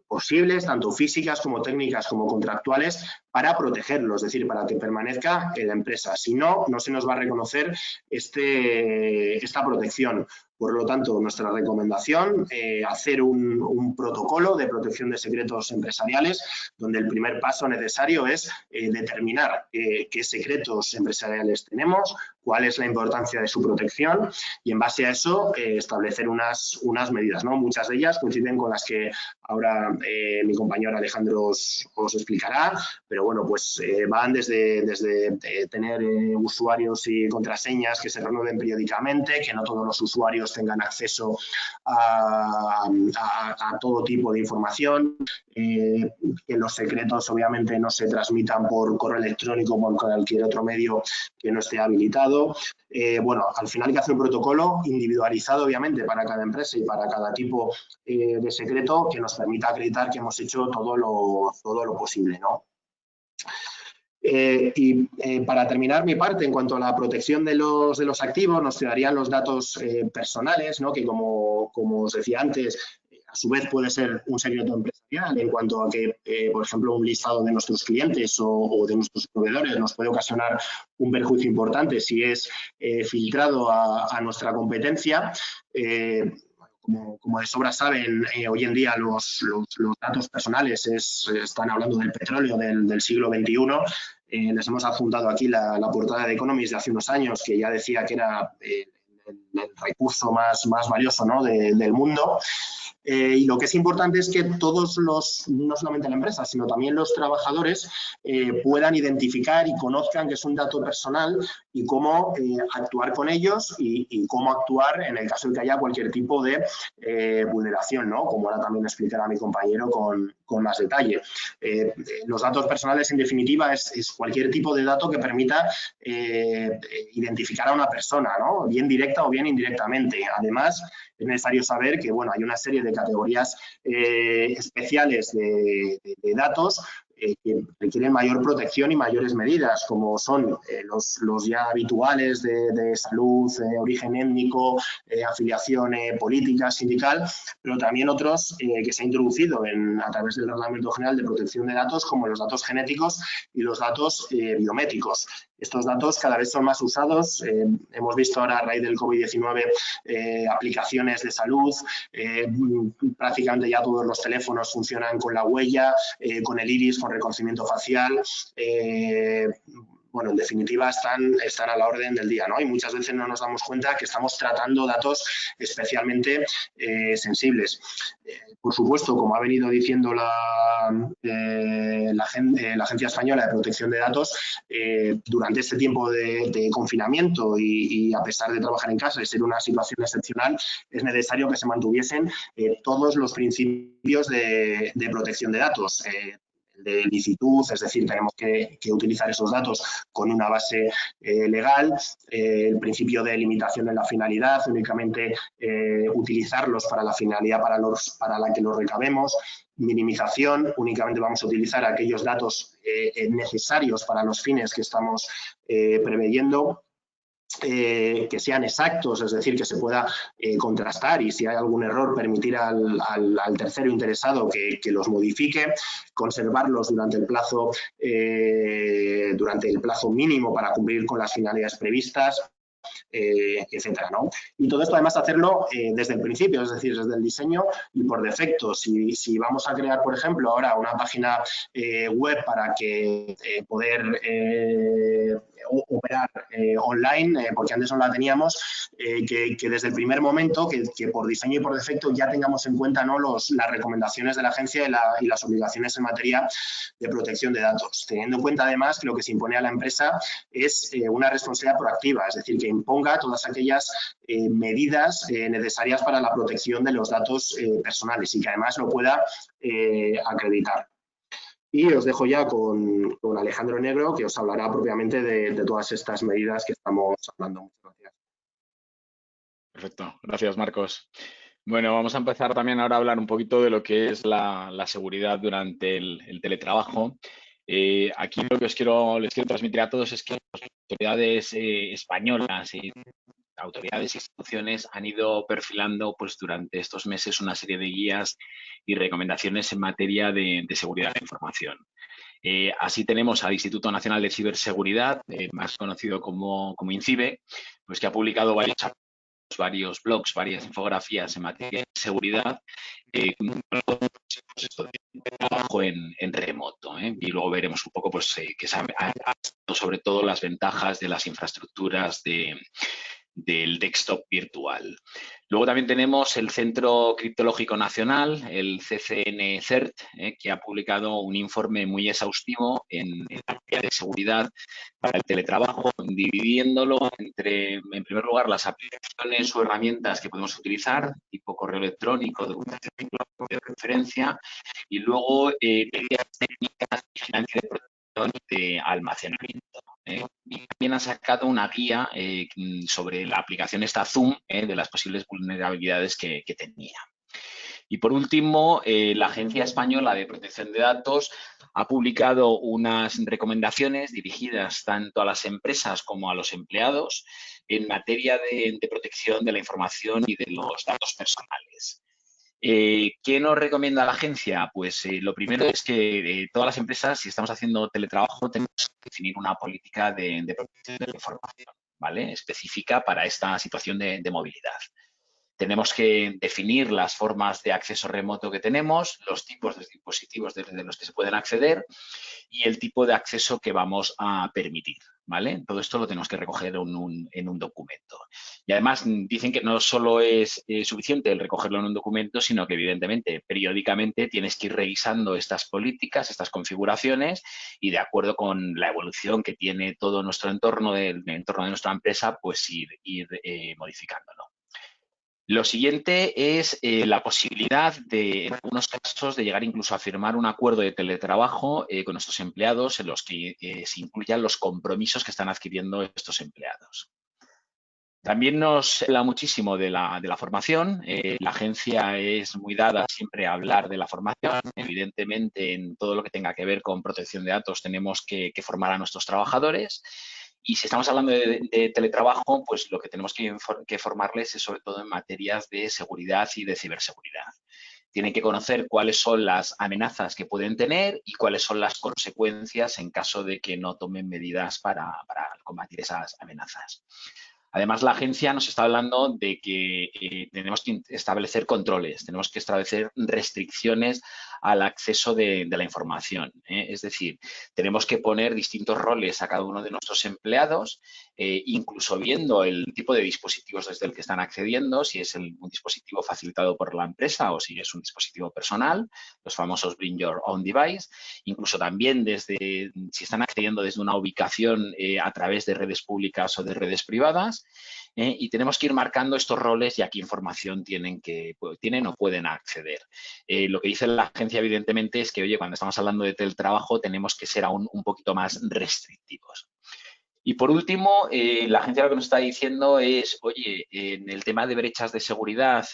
posibles, tanto físicas como técnicas como contractuales, para protegerlo, es decir, para que permanezca en la empresa. Si no, no se nos va a reconocer esta protección. Por lo tanto, nuestra recomendación, hacer un protocolo de protección de secretos empresariales, donde el primer paso necesario es determinar qué secretos empresariales tenemos, cuál es la importancia de su protección y, en base a eso, establecer unas medidas, ¿no? Muchas de ellas coinciden con las que ahora mi compañero Alejandro os explicará, pero bueno, pues van desde tener usuarios y contraseñas que se renueven periódicamente, que no todos los usuarios tengan acceso a todo tipo de información, que los secretos obviamente no se transmitan por correo electrónico o por cualquier otro medio que no esté habilitado. Bueno, al final hay que hacer un protocolo individualizado obviamente para cada empresa y para cada tipo de secreto que nos permita acreditar que hemos hecho todo lo posible, ¿no? Para terminar mi parte, en cuanto a la protección de los activos, nos quedarían los datos personales, ¿no? Que como os decía antes, a su vez puede ser un secreto empresarial en cuanto a que, por ejemplo, un listado de nuestros clientes o de nuestros proveedores nos puede ocasionar un perjuicio importante si es filtrado a nuestra competencia. Como de sobra saben, hoy en día los datos personales están hablando del petróleo del siglo XXI. Les hemos adjuntado aquí la portada de Economist de hace unos años, que ya decía que era el recurso más valioso, ¿no? del mundo. Y lo que es importante es que todos no solamente la empresa, sino también los trabajadores puedan identificar y conozcan que es un dato personal y cómo actuar con ellos y cómo actuar en el caso de que haya cualquier tipo de vulneración, ¿no? Como ahora también explicará mi compañero con más detalle. Los datos personales, en definitiva, es cualquier tipo de dato que permita identificar a una persona, ¿no? Bien directa o bien indirectamente. Además, es necesario saber que, bueno, hay una serie de categorías especiales de datos que requieren mayor protección y mayores medidas, como son los ya habituales de salud, origen étnico, afiliación política, sindical, pero también otros que se han introducido a través del Reglamento General de Protección de Datos, como los datos genéticos y los datos biométricos. Estos datos cada vez son más usados. Hemos visto ahora, a raíz del COVID-19, aplicaciones de salud. Prácticamente ya todos los teléfonos funcionan con la huella, con el iris, con reconocimiento facial. Bueno, en definitiva, están a la orden del día, ¿no? Y muchas veces no nos damos cuenta que estamos tratando datos especialmente sensibles. Por supuesto, como ha venido diciendo la Agencia Española de Protección de Datos, durante este tiempo de confinamiento y a pesar de trabajar en casa y ser una situación excepcional, es necesario que se mantuviesen todos los principios de protección de datos. De licitud, es decir, tenemos que utilizar esos datos con una base legal, el principio de limitación de la finalidad, únicamente utilizarlos para la finalidad para la que los recabemos, minimización, únicamente vamos a utilizar aquellos datos necesarios para los fines que estamos preveyendo. que sean exactos, es decir, que se pueda contrastar y si hay algún error permitir al tercero interesado que los modifique, conservarlos durante el plazo mínimo para cumplir con las finalidades previstas, etcétera, ¿no? Y todo esto además hacerlo desde el principio, es decir, desde el diseño y por defecto. Si vamos a crear, por ejemplo, ahora una página web para que poder operar online, porque antes no la teníamos, que desde el primer momento, que por diseño y por defecto ya tengamos en cuenta, ¿no?, las recomendaciones de la agencia y las obligaciones en materia de protección de datos, teniendo en cuenta además que lo que se impone a la empresa es una responsabilidad proactiva, es decir, que imponga todas aquellas medidas necesarias para la protección de los datos personales y que además lo pueda acreditar. Y os dejo ya con Alejandro Negro, que os hablará propiamente de todas estas medidas que estamos hablando. Muchas gracias. Perfecto, gracias Marcos. Bueno, vamos a empezar también ahora a hablar un poquito de lo que es la seguridad durante el teletrabajo. Aquí lo que les quiero transmitir a todos es que las autoridades españolas y autoridades e instituciones han ido perfilando pues, durante estos meses una serie de guías y recomendaciones en materia de seguridad de la información. Así tenemos al Instituto Nacional de Ciberseguridad, más conocido como INCIBE, pues que ha publicado varios blogs, varias infografías en materia de seguridad, trabajo en remoto. Y luego veremos un poco pues, que se han sobre todo las ventajas de las infraestructuras del desktop virtual. Luego también tenemos el Centro Criptológico Nacional, el CCN-CERT, que ha publicado un informe muy exhaustivo en materia de seguridad para el teletrabajo, dividiéndolo entre, en primer lugar, las aplicaciones o herramientas que podemos utilizar, tipo correo electrónico, documentación de referencia, y luego medidas técnicas de vigilancia de protección de almacenamiento. Y también ha sacado una guía sobre la aplicación esta Zoom de las posibles vulnerabilidades que tenía. Y por último, la Agencia Española de Protección de Datos ha publicado unas recomendaciones dirigidas tanto a las empresas como a los empleados en materia de protección de la información y de los datos personales. ¿Qué nos recomienda la agencia? Pues lo primero es que todas las empresas, si estamos haciendo teletrabajo, tenemos que definir una política de protección de la información, ¿vale?, específica para esta situación de movilidad. Tenemos que definir las formas de acceso remoto que tenemos, los tipos de dispositivos desde los que se pueden acceder y el tipo de acceso que vamos a permitir, ¿vale? Todo esto lo tenemos que recoger en un documento. Y además dicen que no solo es suficiente el recogerlo en un documento, sino que evidentemente periódicamente tienes que ir revisando estas políticas, estas configuraciones y de acuerdo con la evolución que tiene todo nuestro entorno, el entorno de nuestra empresa, pues ir modificándolo. Lo siguiente es la posibilidad de, en algunos casos, de llegar incluso a firmar un acuerdo de teletrabajo con nuestros empleados en los que se incluyan los compromisos que están adquiriendo estos empleados. También nos habla muchísimo de la formación. La agencia es muy dada siempre a hablar de la formación. Evidentemente, en todo lo que tenga que ver con protección de datos tenemos que formar a nuestros trabajadores. Y si estamos hablando de teletrabajo, pues lo que tenemos que formarles es sobre todo en materias de seguridad y de ciberseguridad. Tienen que conocer cuáles son las amenazas que pueden tener y cuáles son las consecuencias en caso de que no tomen medidas para combatir esas amenazas. Además, la agencia nos está hablando de que tenemos que establecer controles, tenemos que establecer restricciones al acceso de la información. Es decir, tenemos que poner distintos roles a cada uno de nuestros empleados, incluso viendo el tipo de dispositivos desde el que están accediendo, si es un dispositivo facilitado por la empresa o si es un dispositivo personal, los famosos Bring Your Own Device, incluso también si están accediendo desde una ubicación a través de redes públicas o de redes privadas. Y tenemos que ir marcando estos roles y a qué información tienen o pueden acceder. Lo que dice la agencia, evidentemente, es que, oye, cuando estamos hablando de teletrabajo tenemos que ser aún un poquito más restrictivos. Y por último, la agencia lo que nos está diciendo es, oye, en el tema de brechas de seguridad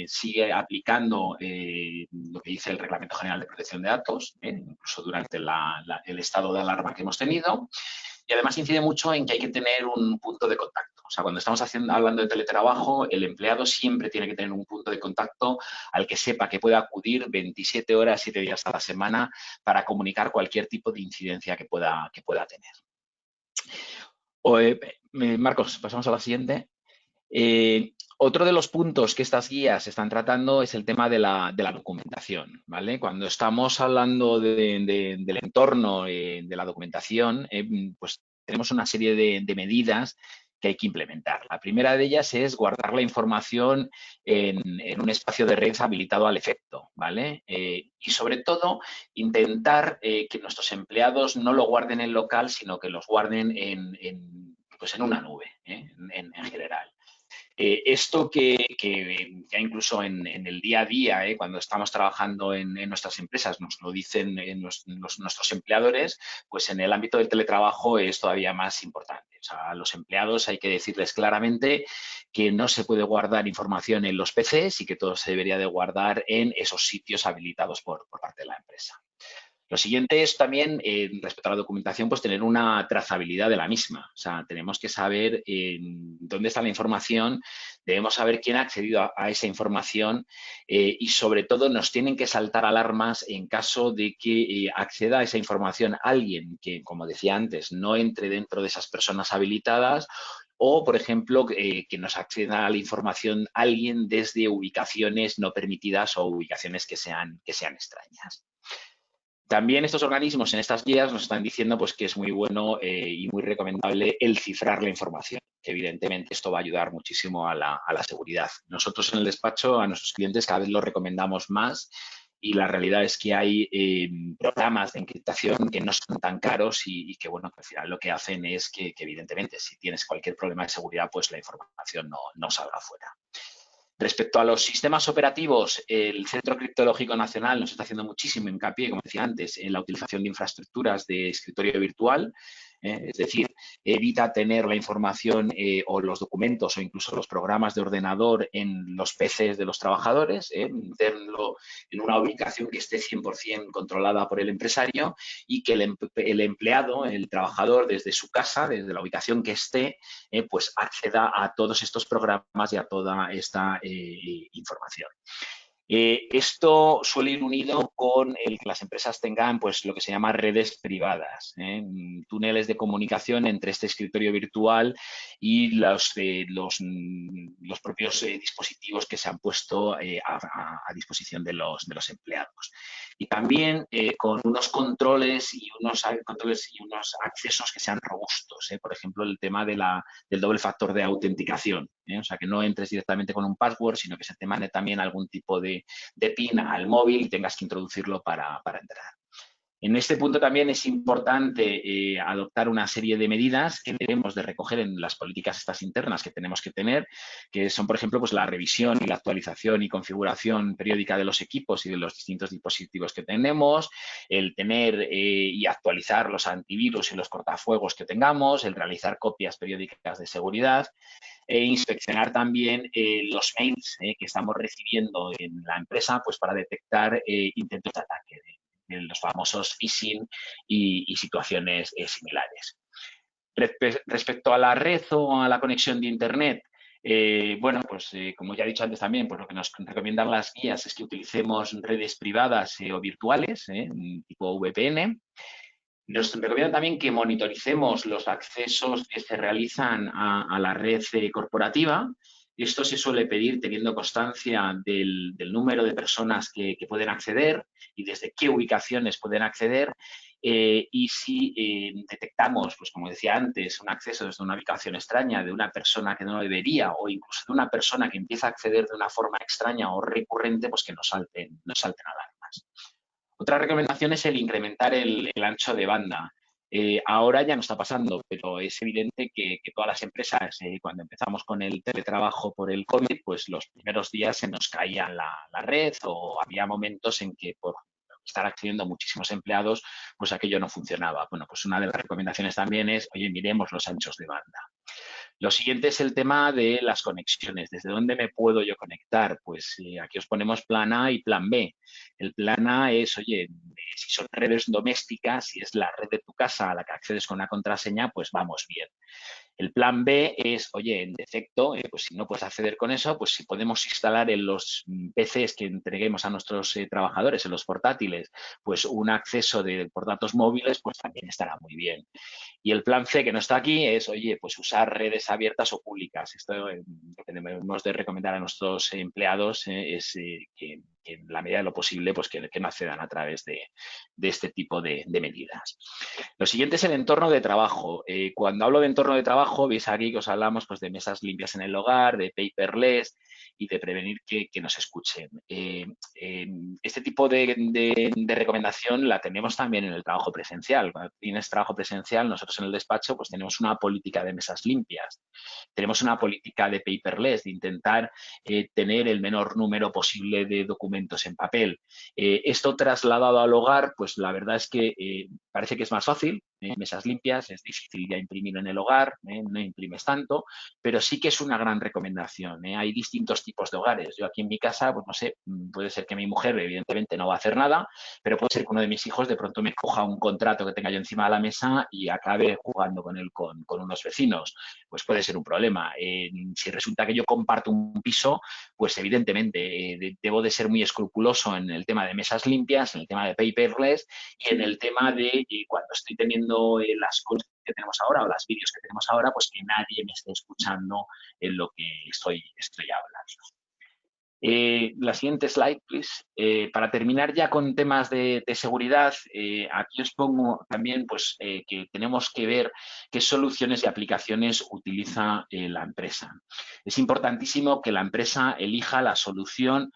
sigue aplicando lo que dice el Reglamento General de Protección de Datos, incluso durante el estado de alarma que hemos tenido. Y además incide mucho en que hay que tener un punto de contacto. O sea, cuando estamos hablando de teletrabajo, el empleado siempre tiene que tener un punto de contacto al que sepa que puede acudir 27 horas, 7 días a la semana para comunicar cualquier tipo de incidencia que pueda tener. Marcos, pasamos a la siguiente. Otro de los puntos que estas guías están tratando es el tema de la documentación, ¿vale? Cuando estamos hablando del entorno de la documentación, pues tenemos una serie de medidas que hay que implementar. La primera de ellas es guardar la información en un espacio de red habilitado al efecto, ¿vale? Y sobre todo, intentar que nuestros empleados no lo guarden en local, sino que los guarden en una nube, en general. Esto que ya incluso en el día a día, cuando estamos trabajando en nuestras empresas, nos lo dicen nuestros empleadores, pues en el ámbito del teletrabajo es todavía más importante. O sea, a los empleados hay que decirles claramente que no se puede guardar información en los PCs y que todo se debería de guardar en esos sitios habilitados por parte de la empresa. Lo siguiente es también, respecto a la documentación, pues tener una trazabilidad de la misma. O sea, tenemos que saber dónde está la información, debemos saber quién ha accedido a esa información y, sobre todo, nos tienen que saltar alarmas en caso de que acceda a esa información alguien que, como decía antes, no entre dentro de esas personas habilitadas o, por ejemplo, que nos acceda a la información alguien desde ubicaciones no permitidas o ubicaciones que sean extrañas. También estos organismos en estas guías nos están diciendo pues, que es muy bueno y muy recomendable el cifrar la información, que evidentemente esto va a ayudar muchísimo a la seguridad. Nosotros en el despacho a nuestros clientes cada vez lo recomendamos más y la realidad es que hay programas de encriptación que no son tan caros y que, bueno, que al final lo que hacen es que evidentemente si tienes cualquier problema de seguridad, pues la información no salga fuera. Respecto a los sistemas operativos, el Centro Criptológico Nacional nos está haciendo muchísimo hincapié, como decía antes, en la utilización de infraestructuras de escritorio virtual. Es decir, evita tener la información o los documentos o incluso los programas de ordenador en los PCs de los trabajadores, tenerlo en una ubicación que esté 100% controlada por el empresario y que el empleado, el trabajador, desde su casa, desde la ubicación que esté, pues acceda a todos estos programas y a toda esta información. Esto suele ir unido con el que las empresas tengan pues, lo que se llama redes privadas, túneles de comunicación entre este escritorio virtual y los propios dispositivos que se han puesto a disposición de los empleados. Y también con unos controles y unos accesos que sean robustos. Por ejemplo, el tema del doble factor de autenticación. O sea, que no entres directamente con un password, sino que se te mande también algún tipo de PIN al móvil y tengas que introducirlo para entrar. En este punto también es importante adoptar una serie de medidas que debemos de recoger en las políticas estas internas que tenemos que tener, que son, por ejemplo, pues la revisión y la actualización y configuración periódica de los equipos y de los distintos dispositivos que tenemos, el tener y actualizar los antivirus y los cortafuegos que tengamos, el realizar copias periódicas de seguridad e inspeccionar también los mails que estamos recibiendo en la empresa pues para detectar intentos de ataque de los famosos phishing y situaciones similares. Respecto a la red o a la conexión de Internet, bueno, pues como ya he dicho antes también, pues lo que nos recomiendan las guías es que utilicemos redes privadas o virtuales, tipo VPN. Nos recomiendan también que monitoricemos los accesos que se realizan a la red corporativa. Esto se suele pedir teniendo constancia del número de personas que pueden acceder y desde qué ubicaciones pueden acceder. Y si detectamos, pues como decía antes, un acceso desde una ubicación extraña de una persona que no debería o incluso de una persona que empieza a acceder de una forma extraña o recurrente, pues que nos salten alarmas. Otra recomendación es el incrementar el ancho de banda. Ahora ya no está pasando, pero es evidente que todas las empresas, cuando empezamos con el teletrabajo por el COVID, pues los primeros días se nos caía la red o había momentos en que por estar accediendo muchísimos empleados, pues aquello no funcionaba. Bueno, pues una de las recomendaciones también es, oye, miremos los anchos de banda. Lo siguiente es el tema de las conexiones. ¿Desde dónde me puedo yo conectar? Pues aquí os ponemos plan A y plan B. El plan A es, oye, si son redes domésticas, si es la red de tu casa a la que accedes con una contraseña, pues vamos bien. El plan B es, oye, en defecto, pues si no puedes acceder con eso, pues si podemos instalar en los PCs que entreguemos a nuestros trabajadores, en los portátiles, pues un acceso por datos móviles, pues también estará muy bien. Y el plan C, que no está aquí, es, oye, pues usar redes abiertas o públicas. Esto lo que debemos de recomendar a nuestros empleados es que en la medida de lo posible, pues que no accedan a través de este tipo de medidas. Lo siguiente es el entorno de trabajo. Cuando hablo de entorno de trabajo, veis aquí que os hablamos pues, de mesas limpias en el hogar, de paperless y de prevenir que nos escuchen. Este tipo de recomendación la tenemos también en el trabajo presencial. Cuando tienes trabajo presencial, nosotros en el despacho pues tenemos una política de mesas limpias. Tenemos una política de paperless, de intentar tener el menor número posible de documentos en papel. Esto trasladado al hogar, pues la verdad es que parece que es más fácil, mesas limpias, es difícil ya imprimir en el hogar, no imprimes tanto, pero sí que es una gran recomendación. Hay distintos tipos de hogares. Yo aquí en mi casa, pues no sé, puede ser que mi mujer evidentemente no va a hacer nada, pero puede ser que uno de mis hijos de pronto me coja un contrato que tenga yo encima de la mesa y acabe jugando con él con unos vecinos. Pues puede ser un problema. Si resulta que yo comparto un piso, pues evidentemente debo de ser muy escrupuloso en el tema de mesas limpias, en el tema de paperless y en el tema de cuando estoy teniendo las calls que tenemos ahora o las vídeos que tenemos ahora, pues que nadie me esté escuchando en lo que estoy hablando. La siguiente slide, please. Para terminar ya con temas de seguridad, aquí os pongo también pues, que tenemos que ver qué soluciones y aplicaciones utiliza la empresa. Es importantísimo que la empresa elija la solución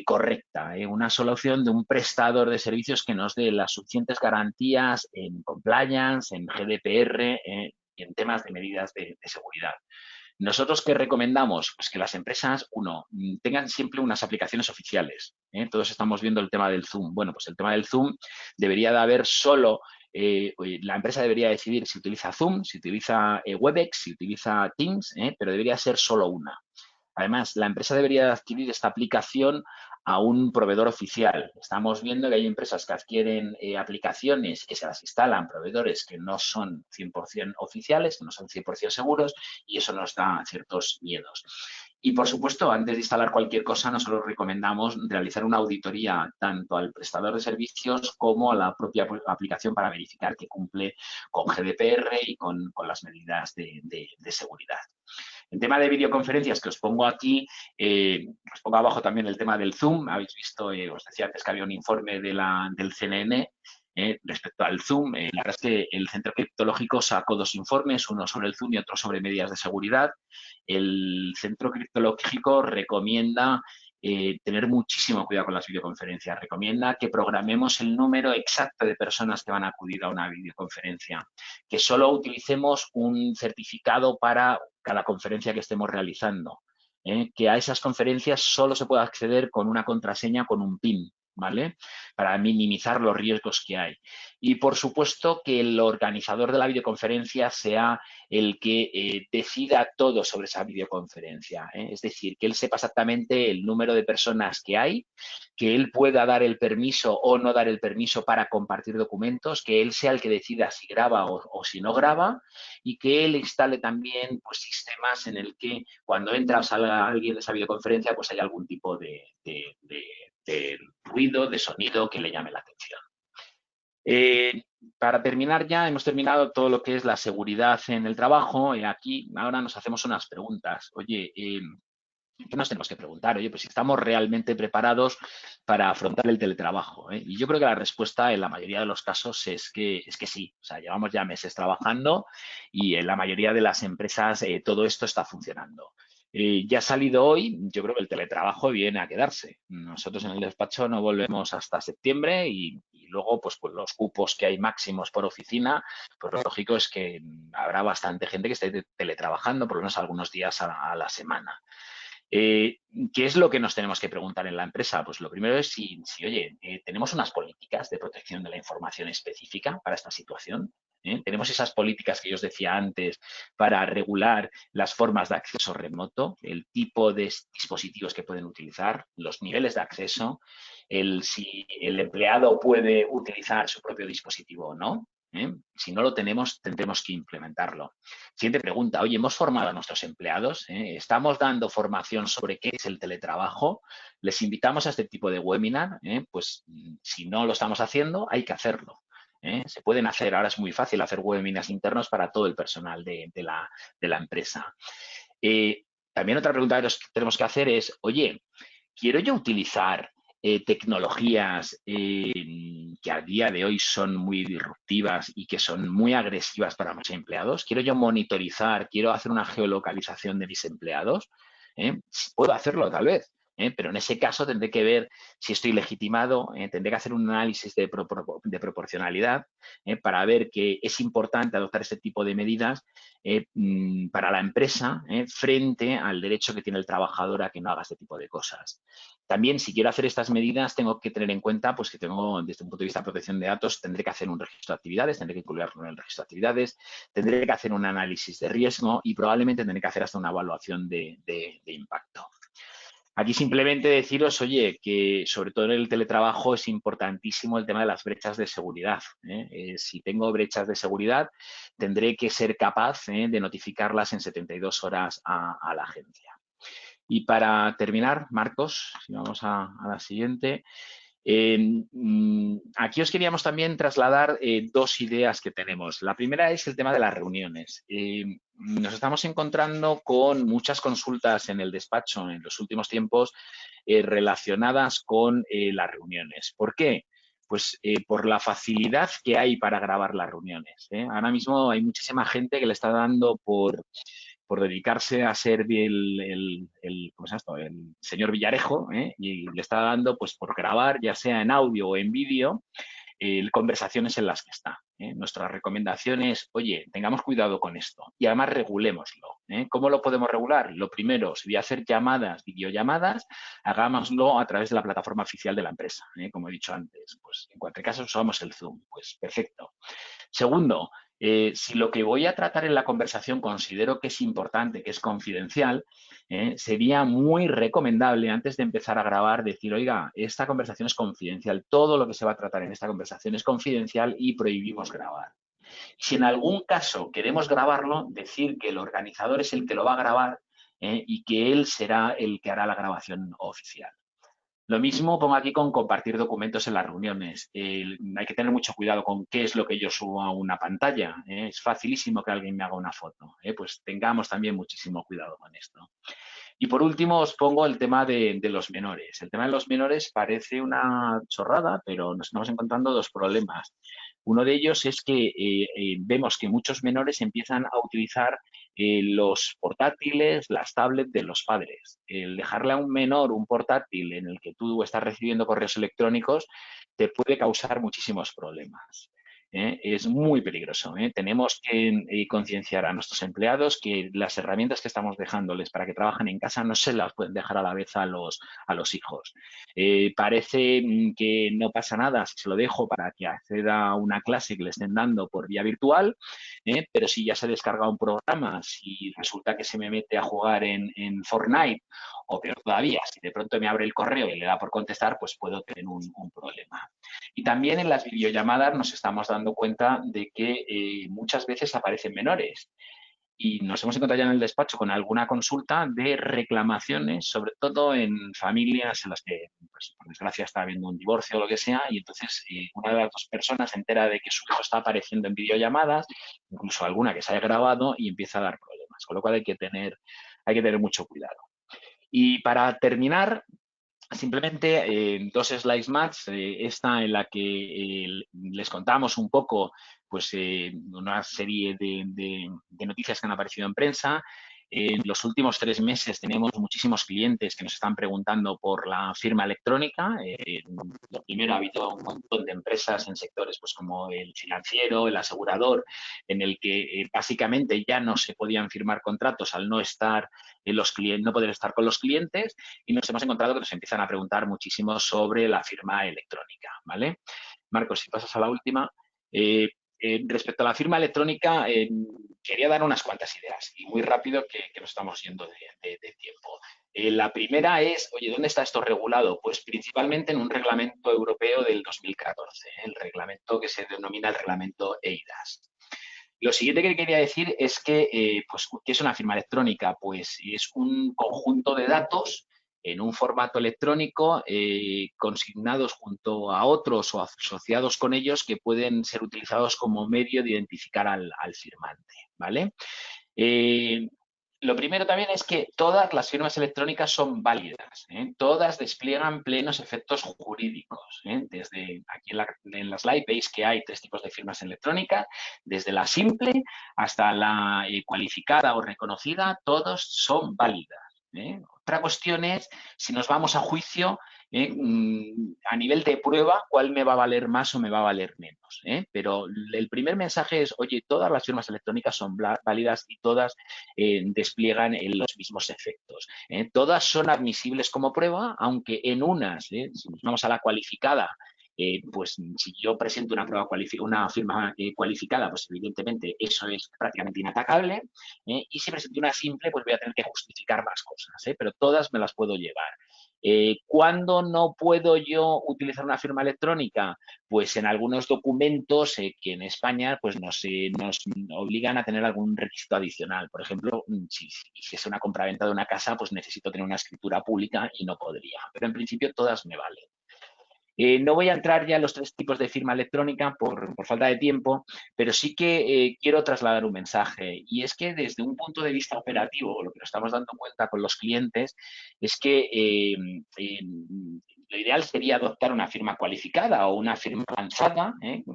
correcta, una solución de un prestador de servicios que nos dé las suficientes garantías en compliance, en GDPR y en temas de medidas de seguridad. ¿Nosotros qué recomendamos? Pues que las empresas, tengan siempre unas aplicaciones oficiales. Todos estamos viendo el tema del Zoom. Bueno, pues el tema del Zoom debería de haber solo, la empresa debería decidir si utiliza Zoom, si utiliza Webex, si utiliza Teams, pero debería ser solo una. Además, la empresa debería adquirir esta aplicación a un proveedor oficial. Estamos viendo que hay empresas que adquieren aplicaciones que se las instalan proveedores que no son 100% oficiales, que no son 100% seguros y eso nos da ciertos miedos. Y, por supuesto, antes de instalar cualquier cosa, nosotros recomendamos realizar una auditoría tanto al prestador de servicios como a la propia aplicación para verificar que cumple con GDPR y con las medidas de seguridad. En tema de videoconferencias que os pongo aquí, os pongo abajo también el tema del Zoom. Habéis visto, os decía antes que había un informe del CNN respecto al Zoom. La verdad es que el Centro Criptológico sacó dos informes, uno sobre el Zoom y otro sobre medidas de seguridad. El Centro Criptológico recomienda tener muchísimo cuidado con las videoconferencias. Recomienda que programemos el número exacto de personas que van a acudir a una videoconferencia, que solo utilicemos un certificado para cada conferencia que estemos realizando, que a esas conferencias solo se puede acceder con una contraseña, con un PIN, ¿vale? Para minimizar los riesgos que hay. Y, por supuesto, que el organizador de la videoconferencia sea el que decida todo sobre esa videoconferencia. Es decir, que él sepa exactamente el número de personas que hay, que él pueda dar el permiso o no dar el permiso para compartir documentos, que él sea el que decida si graba o si no graba y que él instale también pues, sistemas en el que cuando entra o salga alguien de esa videoconferencia pues hay algún tipo de ruido, de sonido que le llame la atención. Para terminar ya, hemos terminado todo lo que es la seguridad en el trabajo. Aquí ahora nos hacemos unas preguntas. Oye, ¿qué nos tenemos que preguntar? Oye, pues si estamos realmente preparados para afrontar el teletrabajo. Y yo creo que la respuesta en la mayoría de los casos es que sí. O sea, llevamos ya meses trabajando y en la mayoría de las empresas todo esto está funcionando. Ya ha salido hoy, yo creo que el teletrabajo viene a quedarse. Nosotros en el despacho no volvemos hasta septiembre y luego pues los cupos que hay máximos por oficina, pues lo lógico es que habrá bastante gente que esté teletrabajando por lo menos algunos días a la semana. ¿Qué es lo que nos tenemos que preguntar en la empresa? Pues lo primero es si oye, ¿tenemos unas políticas de protección de la información específica para esta situación? ¿Tenemos esas políticas que yo os decía antes para regular las formas de acceso remoto, el tipo de dispositivos que pueden utilizar, los niveles de acceso, si el empleado puede utilizar su propio dispositivo o no? Si no lo tenemos, tendremos que implementarlo. Siguiente pregunta. Oye, ¿hemos formado a nuestros empleados? ¿Estamos dando formación sobre qué es el teletrabajo? ¿Les invitamos a este tipo de webinar? Pues si no lo estamos haciendo, hay que hacerlo. Se pueden hacer, ahora es muy fácil hacer webinars internos para todo el personal de la empresa. También otra pregunta que nos tenemos que hacer es, oye, ¿quiero yo utilizar tecnologías que a día de hoy son muy disruptivas y que son muy agresivas para mis empleados? ¿Quiero yo monitorizar, quiero hacer una geolocalización de mis empleados? Puedo hacerlo tal vez, pero en ese caso tendré que ver si estoy legitimado, tendré que hacer un análisis de proporcionalidad para ver que es importante adoptar este tipo de medidas para la empresa frente al derecho que tiene el trabajador a que no haga este tipo de cosas. También, si quiero hacer estas medidas, tengo que tener en cuenta pues, que tengo, desde un punto de vista de protección de datos, tendré que hacer un registro de actividades, tendré que incluirlo en el registro de actividades, tendré que hacer un análisis de riesgo y probablemente tendré que hacer hasta una evaluación de impacto. Aquí simplemente deciros, oye, que sobre todo en el teletrabajo es importantísimo el tema de las brechas de seguridad. Si tengo brechas de seguridad, tendré que ser capaz de notificarlas en 72 horas a la agencia. Y para terminar, Marcos, si vamos a la siguiente. Aquí os queríamos también trasladar dos ideas que tenemos. La primera es el tema de las reuniones. Nos estamos encontrando con muchas consultas en el despacho en los últimos tiempos relacionadas con las reuniones. ¿Por qué? Pues por la facilidad que hay para grabar las reuniones. Ahora mismo hay muchísima gente que le está dando por dedicarse a ser ¿cómo se llama esto? El señor Villarejo, y le está dando pues por grabar, ya sea en audio o en vídeo, conversaciones en las que está. Nuestra recomendación es, oye, tengamos cuidado con esto y además regulémoslo. ¿Cómo lo podemos regular? Lo primero sería hacer llamadas, videollamadas, hagámoslo a través de la plataforma oficial de la empresa. Como he dicho antes, pues en cualquier caso usamos el Zoom, pues perfecto. Segundo, si lo que voy a tratar en la conversación considero que es importante, que es confidencial, sería muy recomendable antes de empezar a grabar decir, oiga, esta conversación es confidencial, todo lo que se va a tratar en esta conversación es confidencial y prohibimos grabar. Si en algún caso queremos grabarlo, decir que el organizador es el que lo va a grabar y que él será el que hará la grabación oficial. Lo mismo pongo aquí con compartir documentos en las reuniones. Hay que tener mucho cuidado con qué es lo que yo subo a una pantalla. Es facilísimo que alguien me haga una foto. Pues tengamos también muchísimo cuidado con esto. Y por último os pongo el tema de los menores. El tema de los menores parece una chorrada, pero nos estamos encontrando dos problemas. Uno de ellos es que vemos que muchos menores empiezan a utilizar los portátiles, las tablets de los padres. El dejarle a un menor un portátil en el que tú estás recibiendo correos electrónicos te puede causar muchísimos problemas. Es muy peligroso. Tenemos que concienciar a nuestros empleados que las herramientas que estamos dejándoles para que trabajen en casa no se las pueden dejar a la vez a los hijos. Parece que no pasa nada si se lo dejo para que acceda a una clase que le estén dando por vía virtual, pero si ya se descarga un programa, si resulta que se me mete a jugar en Fortnite, o peor todavía, si de pronto me abre el correo y le da por contestar, pues puedo tener un problema. Y también en las videollamadas nos estamos dando cuenta de que muchas veces aparecen menores. Y nos hemos encontrado ya en el despacho con alguna consulta de reclamaciones, sobre todo en familias en las que, pues, por desgracia, está habiendo un divorcio o lo que sea, y entonces una de las dos personas se entera de que su hijo está apareciendo en videollamadas, incluso alguna que se haya grabado, y empieza a dar problemas. Con lo cual hay que tener mucho cuidado. Y para terminar, simplemente dos slides más, esta en la que les contamos un poco pues, una serie de noticias que han aparecido en prensa. En los últimos 3 meses tenemos muchísimos clientes que nos están preguntando por la firma electrónica. Lo primero, ha habido un montón de empresas en sectores pues, como el financiero, el asegurador, en el que básicamente ya no se podían firmar contratos al no estar no poder estar con los clientes, y nos hemos encontrado que nos empiezan a preguntar muchísimo sobre la firma electrónica, ¿vale? Marcos, si pasas a la última. Respecto a la firma electrónica, quería dar unas cuantas ideas y muy rápido que nos estamos yendo de tiempo. La primera es, oye, ¿dónde está esto regulado? Pues principalmente en un reglamento europeo del 2014, el reglamento que se denomina el reglamento EIDAS. Lo siguiente que quería decir es que, pues, ¿qué es una firma electrónica? Pues es un conjunto de datos en un formato electrónico consignados junto a otros o asociados con ellos que pueden ser utilizados como medio de identificar al firmante, ¿vale? Lo primero también es que todas las firmas electrónicas son válidas, ¿eh? Todas despliegan plenos efectos jurídicos, ¿eh? Desde aquí en la slide veis que hay 3 tipos de firmas electrónicas, desde la simple hasta la cualificada o reconocida, todos son válidas, ¿eh? Otra cuestión es si nos vamos a juicio, a nivel de prueba, ¿cuál me va a valer más o me va a valer menos? Pero el primer mensaje es, oye, todas las firmas electrónicas son válidas y todas despliegan los mismos efectos. Todas son admisibles como prueba, aunque en unas, si nos vamos a la cualificada, pues si yo presento una firma cualificada, pues evidentemente eso es prácticamente inatacable, y si presento una simple, pues voy a tener que justificar más cosas, pero todas me las puedo llevar. ¿Cuándo no puedo yo utilizar una firma electrónica? Pues en algunos documentos que en España pues nos obligan a tener algún requisito adicional. Por ejemplo, si es una compraventa de una casa, pues necesito tener una escritura pública y no podría. Pero en principio todas me valen. No voy a entrar ya en los 3 tipos de firma electrónica por falta de tiempo, pero sí que quiero trasladar un mensaje. Y es que desde un punto de vista operativo, lo que nos estamos dando cuenta con los clientes es que lo ideal sería adoptar una firma cualificada o una firma avanzada,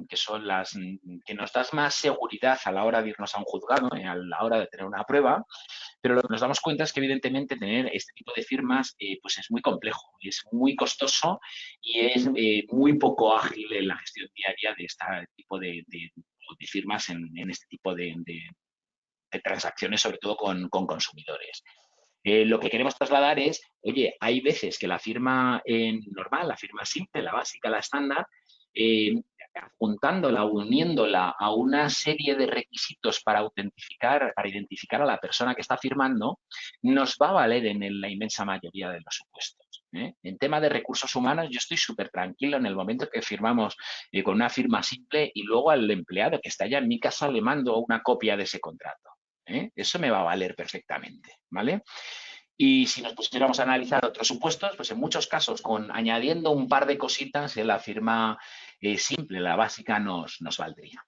que son las que nos dan más seguridad a la hora de irnos a un juzgado, a la hora de tener una prueba. Pero lo que nos damos cuenta es que, evidentemente, tener este tipo de firmas pues es muy complejo, es muy costoso y es muy poco ágil en la gestión diaria de este tipo de firmas en este tipo de transacciones, sobre todo con consumidores. Lo que queremos trasladar es, oye, hay veces que la firma normal, la firma simple, la básica, la estándar, juntándola, uniéndola a una serie de requisitos para identificar a la persona que está firmando, nos va a valer en la inmensa mayoría de los supuestos. En tema de recursos humanos, yo estoy súper tranquilo en el momento que firmamos con una firma simple y luego al empleado que está ya en mi casa le mando una copia de ese contrato. Eso me va a valer perfectamente, ¿vale? Y si nos pusiéramos a analizar otros supuestos, pues en muchos casos, añadiendo un par de cositas, la firma simple, la básica, nos valdría.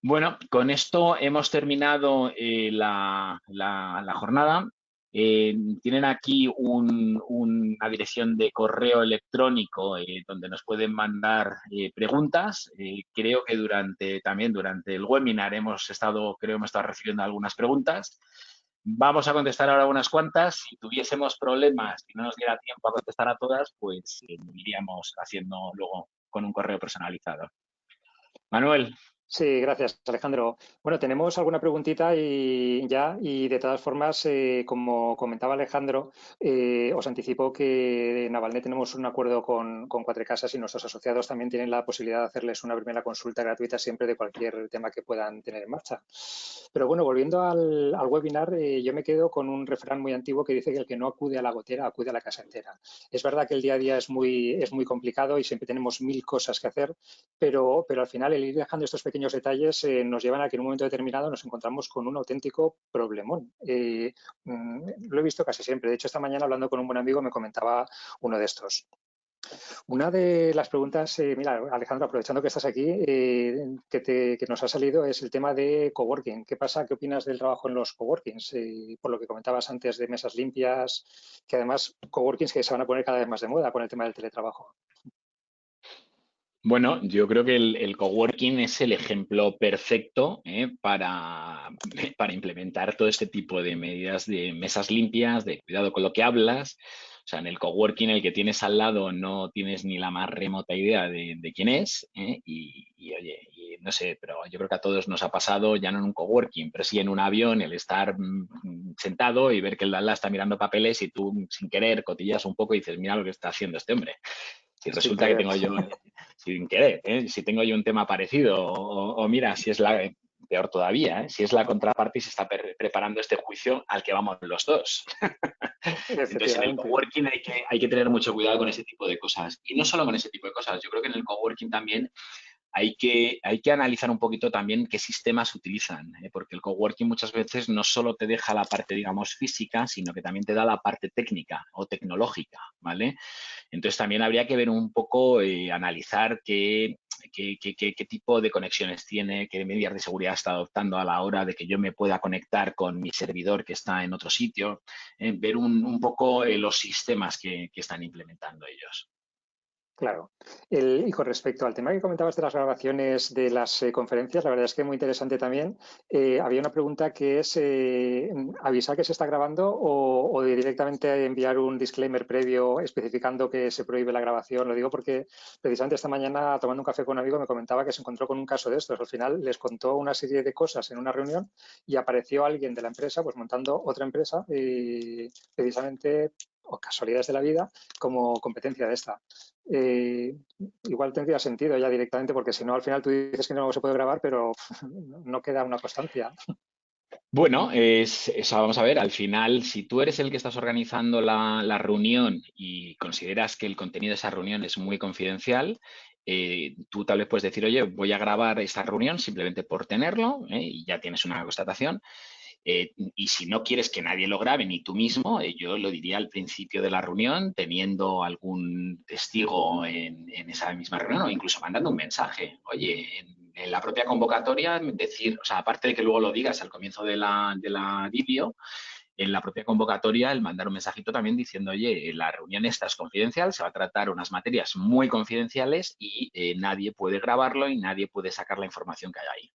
Bueno, con esto hemos terminado la jornada. Tienen aquí una dirección de correo electrónico donde nos pueden mandar preguntas. Creo que también durante el webinar hemos estado recibiendo algunas preguntas. Vamos a contestar ahora unas cuantas. Si tuviésemos problemas y no nos diera tiempo a contestar a todas, pues iríamos haciendo luego con un correo personalizado. Manuel. Sí, gracias, Alejandro. Bueno, tenemos alguna preguntita y de todas formas, como comentaba Alejandro, os anticipo que en Navalnet tenemos un acuerdo con Cuatro Casas y nuestros asociados también tienen la posibilidad de hacerles una primera consulta gratuita siempre de cualquier tema que puedan tener en marcha. Pero bueno, volviendo al webinar, yo me quedo con un refrán muy antiguo que dice que el que no acude a la gotera acude a la casa entera. Es verdad que el día a día es muy complicado y siempre tenemos 1000 cosas que hacer, pero al final el ir dejando estos pequeños detalles nos llevan a que en un momento determinado nos encontramos con un auténtico problemón. Lo he visto casi siempre. De hecho, esta mañana hablando con un buen amigo me comentaba uno de estos. Una de las preguntas, mira, Alejandro, aprovechando que estás aquí, que nos ha salido es el tema de coworking. ¿Qué pasa? ¿Qué opinas del trabajo en los coworkings? Por lo que comentabas antes de mesas limpias, que además coworkings que se van a poner cada vez más de moda con el tema del teletrabajo. Bueno, yo creo que el coworking es el ejemplo perfecto para implementar todo este tipo de medidas de mesas limpias, de cuidado con lo que hablas. O sea, en el coworking el que tienes al lado no tienes ni la más remota idea de quién es. Y oye, no sé, pero yo creo que a todos nos ha pasado, ya no en un coworking, pero sí en un avión, el estar sentado y ver que el de al lado está mirando papeles y tú sin querer cotillas un poco y dices, mira lo que está haciendo este hombre. Si resulta que tengo yo, sin querer, si tengo yo un tema parecido, o mira, si es peor todavía, si es la contraparte y se está preparando este juicio al que vamos los dos. Entonces, en el coworking hay que tener mucho cuidado con ese tipo de cosas. Y no solo con ese tipo de cosas, yo creo que en el coworking también hay que analizar un poquito también qué sistemas utilizan, porque el coworking muchas veces no solo te deja la parte, digamos, física, sino que también te da la parte técnica o tecnológica, ¿vale? Entonces también habría que ver un poco, analizar qué tipo de conexiones tiene, qué medidas de seguridad está adoptando a la hora de que yo me pueda conectar con mi servidor que está en otro sitio, ver un poco los sistemas que están implementando ellos. Claro. Y con respecto al tema que comentabas de las grabaciones de las conferencias, la verdad es que muy interesante también. Había una pregunta que es avisar que se está grabando o directamente enviar un disclaimer previo especificando que se prohíbe la grabación. Lo digo porque precisamente esta mañana, tomando un café con un amigo, me comentaba que se encontró con un caso de estos. Al final les contó una serie de cosas en una reunión y apareció alguien de la empresa pues montando otra empresa precisamente, o casualidades de la vida, como competencia de esta. Igual tendría sentido ya directamente, porque si no, al final tú dices que no se puede grabar, pero no queda una constancia. Bueno, vamos a ver, al final, si tú eres el que estás organizando la reunión y consideras que el contenido de esa reunión es muy confidencial, tú tal vez puedes decir, oye, voy a grabar esta reunión simplemente por tenerlo, y ya tienes una constatación. Y si no quieres que nadie lo grabe, ni tú mismo, yo lo diría al principio de la reunión, teniendo algún testigo en esa misma reunión o incluso mandando un mensaje. Oye, en la propia convocatoria, decir, o sea, aparte de que luego lo digas al comienzo de la vídeo, en la propia convocatoria el mandar un mensajito también diciendo, oye, la reunión esta es confidencial, se va a tratar unas materias muy confidenciales y nadie puede grabarlo y nadie puede sacar la información que hay ahí.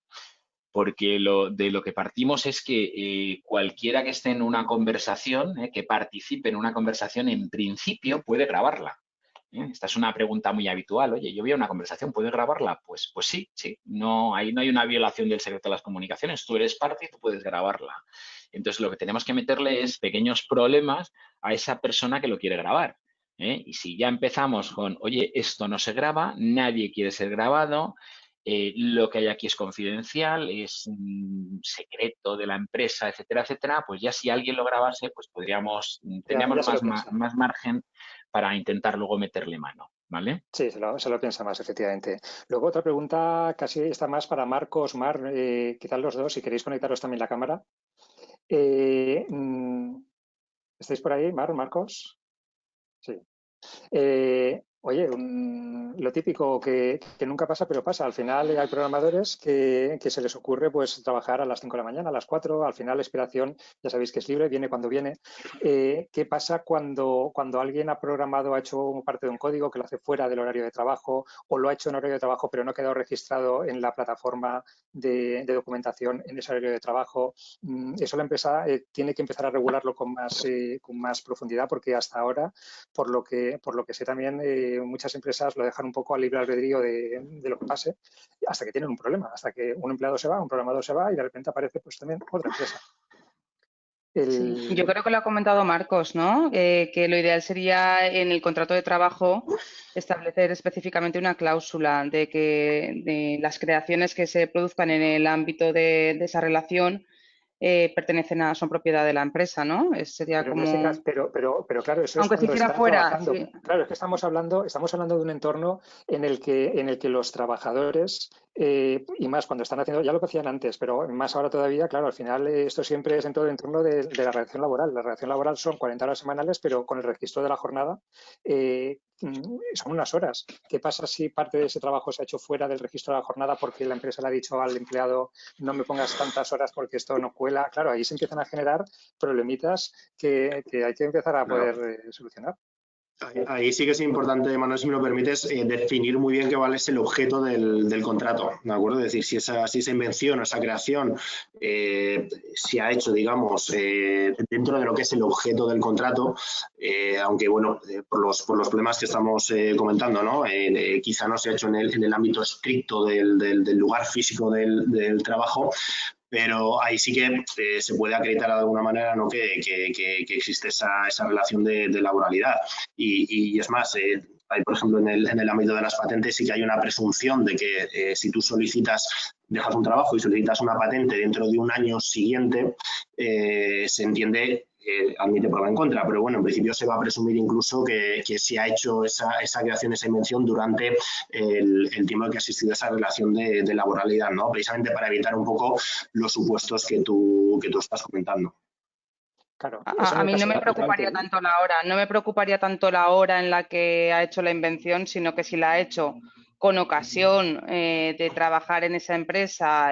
Porque de lo que partimos es que cualquiera que esté en una conversación, que participe en una conversación, en principio puede grabarla. Esta es una pregunta muy habitual. Oye, yo veo una conversación, ¿puedes grabarla? Pues sí, sí. No, ahí no hay una violación del secreto de las comunicaciones. Tú eres parte y tú puedes grabarla. Entonces, lo que tenemos que meterle es pequeños problemas a esa persona que lo quiere grabar. Y si ya empezamos con, oye, esto no se graba, nadie quiere ser grabado, lo que hay aquí es confidencial, es secreto de la empresa, etcétera, etcétera, pues ya si alguien lo grabase, pues tendríamos más margen para intentar luego meterle mano, ¿vale? Sí, se lo piensa más, efectivamente. Luego otra pregunta, casi está más para Marcos, Mar, quizás los dos, si queréis conectaros también la cámara. ¿Estáis por ahí, Mar, Marcos? Sí. Oye, lo típico que nunca pasa, pero pasa. Al final hay programadores que se les ocurre pues trabajar a las 5 de la mañana, a las 4. Al final la inspiración, ya sabéis que es libre, viene cuando viene. ¿Qué pasa cuando alguien ha programado, ha hecho parte de un código que lo hace fuera del horario de trabajo o lo ha hecho en horario de trabajo pero no ha quedado registrado en la plataforma de documentación en ese horario de trabajo? Eso la empresa tiene que empezar a regularlo con más profundidad, porque hasta ahora, por lo que sé también, muchas empresas lo dejan un poco al libre albedrío de lo que pase, hasta que tienen un problema, hasta que un empleado se va, un programador se va y de repente aparece pues también otra empresa. Sí, yo creo que lo ha comentado Marcos, ¿no? Que lo ideal sería en el contrato de trabajo establecer específicamente una cláusula de que de las creaciones que se produzcan en el ámbito de esa relación son propiedad de la empresa, ¿no? Sería pero como... en este caso, pero claro, eso es Aunque se cuando hiciera están fuera, trabajando. sí. Claro, es que estamos hablando de un entorno en el que los trabajadores, y más cuando están haciendo, ya lo que hacían antes, pero más ahora todavía, claro, al final esto siempre es en todo el entorno de la relación laboral. La relación laboral son 40 horas semanales, pero con el registro de la jornada son unas horas. ¿Qué pasa si parte de ese trabajo se ha hecho fuera del registro de la jornada porque la empresa le ha dicho al empleado no me pongas tantas horas porque esto no cuela? Claro, ahí se empiezan a generar problemitas que hay que empezar a poder solucionar. Ahí sí que es importante, Manuel, si me lo permites, definir muy bien cuál es el objeto del contrato, ¿de acuerdo? Es decir, si esa invención o esa creación se ha hecho, digamos, dentro de lo que es el objeto del contrato, aunque, bueno, por los problemas que estamos comentando, ¿no? Quizá no se ha hecho en el ámbito estricto del lugar físico del trabajo, pero ahí sí que se puede acreditar de alguna manera, ¿no? que existe esa relación de laboralidad. Y es más, hay, por ejemplo, en el ámbito de las patentes sí que hay una presunción de que si tú dejas un trabajo y solicitas una patente dentro de un año siguiente, se entiende admite prueba en contra, pero bueno, en principio se va a presumir incluso que se ha hecho esa creación, esa invención durante el tiempo que ha existido esa relación de laboralidad, ¿no? Precisamente para evitar un poco los supuestos que tú estás comentando. Claro, a mí no me preocuparía tanto la hora, no me preocuparía tanto la hora en la que ha hecho la invención, sino que si la ha hecho con ocasión de trabajar en esa empresa,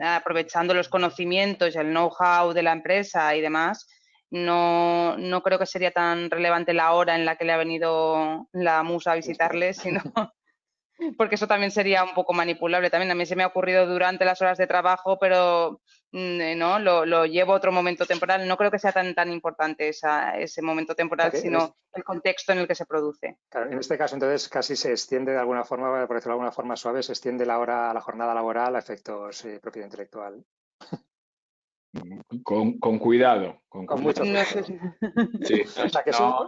aprovechando los conocimientos y el know-how de la empresa y demás, no creo que sería tan relevante la hora en la que le ha venido la musa a visitarle, sino porque eso también sería un poco manipulable. También a mí se me ha ocurrido durante las horas de trabajo, pero no, lo llevo a otro momento temporal. No creo que sea tan importante ese momento temporal, sino el contexto en el que se produce. Claro, en este caso, entonces, casi se extiende de alguna forma, por decirlo de alguna forma suave, se extiende la jornada laboral a efectos propiedad intelectual. Con cuidado. Con mucho cuidado. Sí,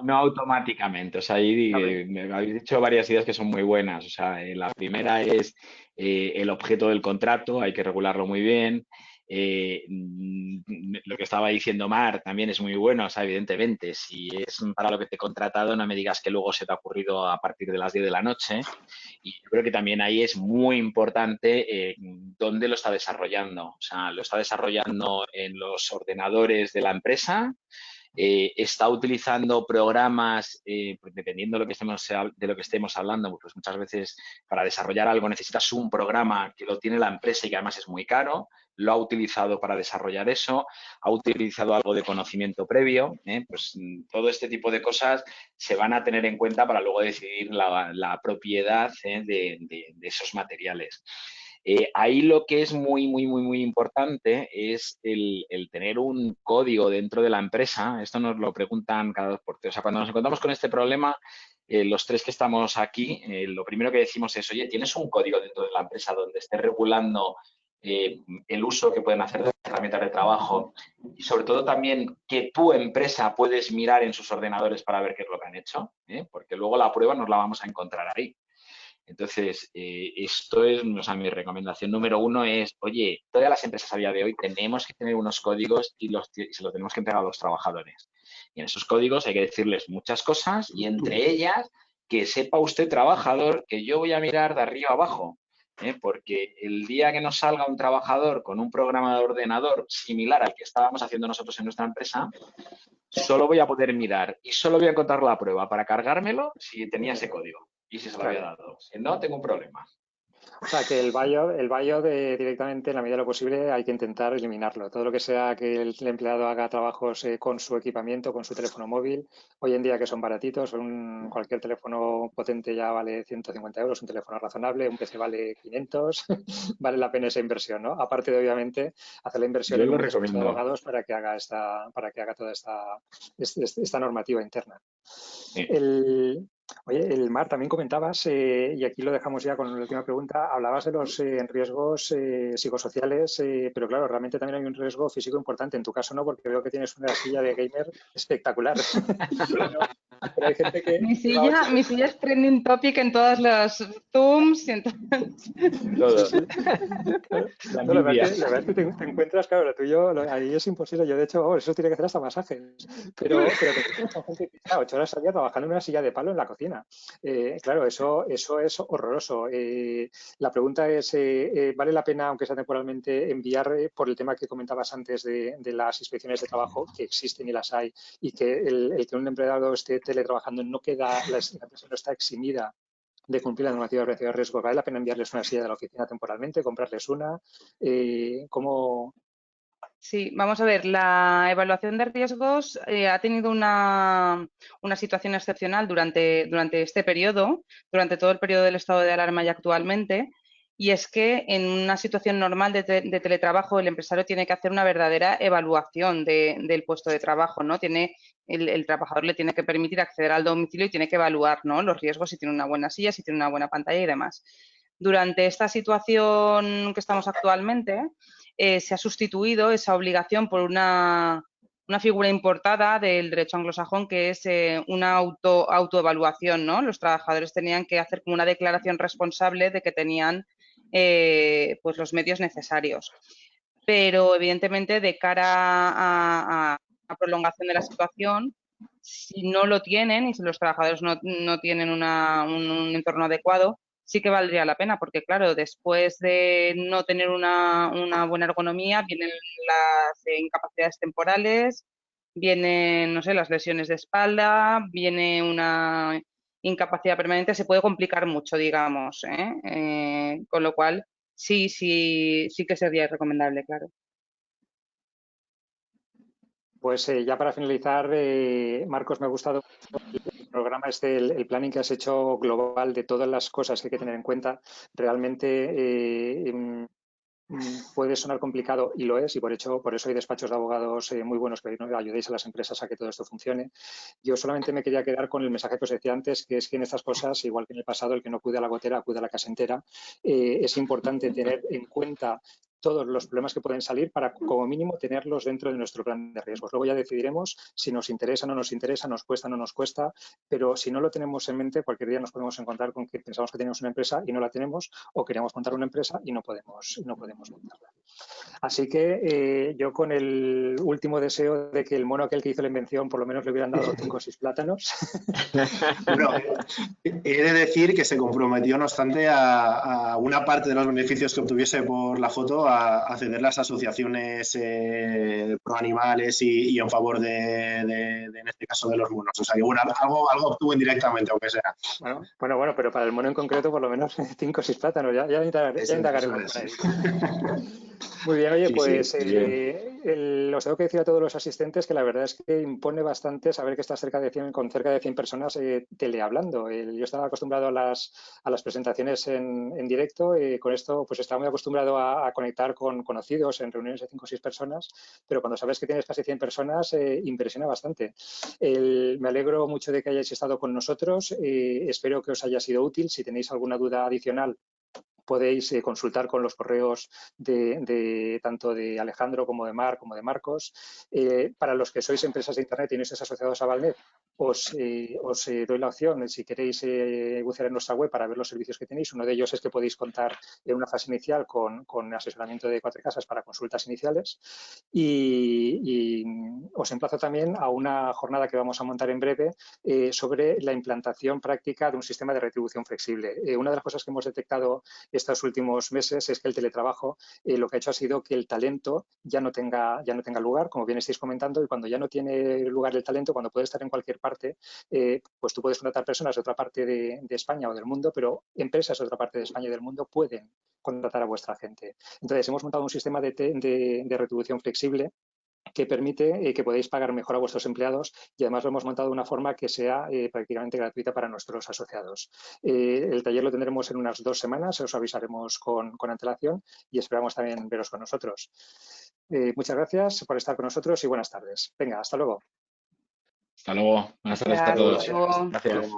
no automáticamente. O sea, ahí me habéis dicho varias ideas que son muy buenas. O sea, la primera es el objeto del contrato, hay que regularlo muy bien. Lo que estaba diciendo Mar también es muy bueno, o sea, evidentemente, si es para lo que te he contratado, no me digas que luego se te ha ocurrido a partir de las 10 de la noche. Y yo creo que también ahí es muy importante dónde lo está desarrollando. O sea, lo está desarrollando en los ordenadores de la empresa, está utilizando programas, pues dependiendo de lo que estemos hablando, pues muchas veces para desarrollar algo necesitas un programa que lo tiene la empresa y que además es muy caro. Lo ha utilizado para desarrollar eso, ha utilizado algo de conocimiento previo, pues todo este tipo de cosas se van a tener en cuenta para luego decidir la propiedad de esos materiales. Ahí lo que es muy importante es el tener un código dentro de la empresa. Esto nos lo preguntan cada 2 por 3. O sea, cuando nos encontramos con este problema, los 3 que estamos aquí, lo primero que decimos es, oye, ¿tienes un código dentro de la empresa donde esté regulando el uso que pueden hacer de herramientas de trabajo y sobre todo también que tu empresa puedes mirar en sus ordenadores para ver qué es lo que han hecho? Porque luego la prueba nos la vamos a encontrar ahí. Entonces, esto es, o sea, mi recomendación número 1 es, oye, todas las empresas a día de hoy tenemos que tener unos códigos y se los tenemos que entregar a los trabajadores. Y en esos códigos hay que decirles muchas cosas y entre ellas que sepa usted, trabajador, que yo voy a mirar de arriba a abajo. Porque el día que nos salga un trabajador con un programa de ordenador similar al que estábamos haciendo nosotros en nuestra empresa, solo voy a poder mirar y solo voy a encontrar la prueba para cargármelo si tenía ese código y si se lo había dado. Si no, tengo un problema. O sea, que el fallo directamente, en la medida de lo posible, hay que intentar eliminarlo. Todo lo que sea que el empleado haga trabajos con su equipamiento, con su teléfono móvil, hoy en día que son baratitos, cualquier teléfono potente ya vale 150 euros, un teléfono razonable, un PC vale 500, vale la pena esa inversión, ¿no? Aparte de, obviamente, hacer la inversión en un despacho de abogados para que haga toda esta normativa interna. Sí. Oye, Mar, también comentabas, y aquí lo dejamos ya con la última pregunta, hablabas de los riesgos psicosociales, pero claro, realmente también hay un riesgo físico importante. En tu caso no, porque veo que tienes una silla de gamer espectacular. Pero hay gente que... Mi silla es trending topic en todas las Zooms. Todo. La verdad es que te encuentras, claro, lo tuyo, ahí es imposible. Yo, de hecho, eso tiene que hacer hasta masajes. Pero te encuentras con gente que está 8 horas al día trabajando en una silla de palo en la cocina. Claro, eso es horroroso. La pregunta es, ¿vale la pena, aunque sea temporalmente, enviar, por el tema que comentabas antes de las inspecciones de trabajo, que existen y las hay, y que el que un empleado esté teletrabajando no queda, la empresa no está eximida de cumplir la normativa de prevención de riesgo? ¿Vale la pena enviarles una silla de la oficina temporalmente, comprarles una? ¿Cómo...? Sí, vamos a ver, la evaluación de riesgos ha tenido una situación excepcional durante este periodo, durante todo el periodo del estado de alarma y actualmente, y es que en una situación normal de teletrabajo el empresario tiene que hacer una verdadera evaluación del puesto de trabajo, ¿no? El trabajador le tiene que permitir acceder al domicilio y tiene que evaluar, ¿no?, los riesgos, si tiene una buena silla, si tiene una buena pantalla y demás. Durante esta situación que estamos actualmente, se ha sustituido esa obligación por una figura importada del derecho anglosajón, que es una autoevaluación, ¿no? Los trabajadores tenían que hacer como una declaración responsable de que tenían pues los medios necesarios. pero evidentemente de cara a prolongación de la situación, si no lo tienen y si los trabajadores no tienen un entorno adecuado, sí que valdría la pena, porque claro, después de no tener una buena ergonomía, vienen las incapacidades temporales, vienen, no sé, las lesiones de espalda, viene una incapacidad permanente, se puede complicar mucho, digamos, con lo cual sí que sería recomendable, claro. Pues ya para finalizar, Marcos, me ha gustado el programa, el planning que has hecho global de todas las cosas que hay que tener en cuenta. Realmente puede sonar complicado y lo es, y por eso hay despachos de abogados muy buenos que ayudéis a las empresas a que todo esto funcione. Yo solamente me quería quedar con el mensaje que os decía antes, que es que en estas cosas, igual que en el pasado, el que no acude a la gotera acude a la casa entera. Es importante tener en cuenta todos los problemas que pueden salir para, como mínimo, tenerlos dentro de nuestro plan de riesgos. Luego ya decidiremos si nos interesa o no nos interesa, nos cuesta o no nos cuesta, pero si no lo tenemos en mente, cualquier día nos podemos encontrar con que pensamos que tenemos una empresa y no la tenemos, o queremos montar una empresa y no podemos montarla. Así que yo con el último deseo de que el mono aquel que hizo la invención por lo menos le hubieran dado 5 o 6 plátanos. Bueno, he de decir que se comprometió, no obstante, a una parte de los beneficios que obtuviese por la foto a ceder las asociaciones pro animales y en favor en este caso, de los monos. O sea que, bueno, algo obtuvo indirectamente, aunque sea. Bueno, pero para el mono en concreto, por lo menos 5 o 6 plátanos. Ya indagaremos por ahí. Muy bien, oye, pues os tengo que decir a todos los asistentes que la verdad es que impone bastante saber que estás con cerca de 100 personas telehablando. Yo estaba acostumbrado a las presentaciones en directo y con esto pues estaba muy acostumbrado a conectar con conocidos en reuniones de 5 o 6 personas, pero cuando sabes que tienes casi 100 personas impresiona bastante. Me alegro mucho de que hayáis estado con nosotros. Espero que os haya sido útil. Si tenéis alguna duda adicional, podéis consultar con los correos tanto de Alejandro como de Mar, como de Marcos. Para los que sois empresas de Internet y no estáis asociados a Valnet, os doy la opción, si queréis bucear en nuestra web para ver los servicios que tenéis. Uno de ellos es que podéis contar en una fase inicial con asesoramiento de 4 casas para consultas iniciales. Y os emplazo también a una jornada que vamos a montar en breve sobre la implantación práctica de un sistema de retribución flexible. Una de las cosas que hemos detectado estos últimos meses es que el teletrabajo lo que ha hecho ha sido que el talento ya no tenga lugar, como bien estáis comentando, y cuando ya no tiene lugar el talento, cuando puede estar en cualquier parte, pues tú puedes contratar personas de otra parte de España o del mundo, pero empresas de otra parte de España y del mundo pueden contratar a vuestra gente. Entonces, hemos montado un sistema de retribución flexible que permite que podáis pagar mejor a vuestros empleados y además lo hemos montado de una forma que sea prácticamente gratuita para nuestros asociados. El taller lo tendremos en unas 2 semanas, os avisaremos con antelación y esperamos también veros con nosotros. Muchas gracias por estar con nosotros y buenas tardes. Venga, hasta luego. Hasta luego. Buenas tardes a todos. Hasta luego. Gracias.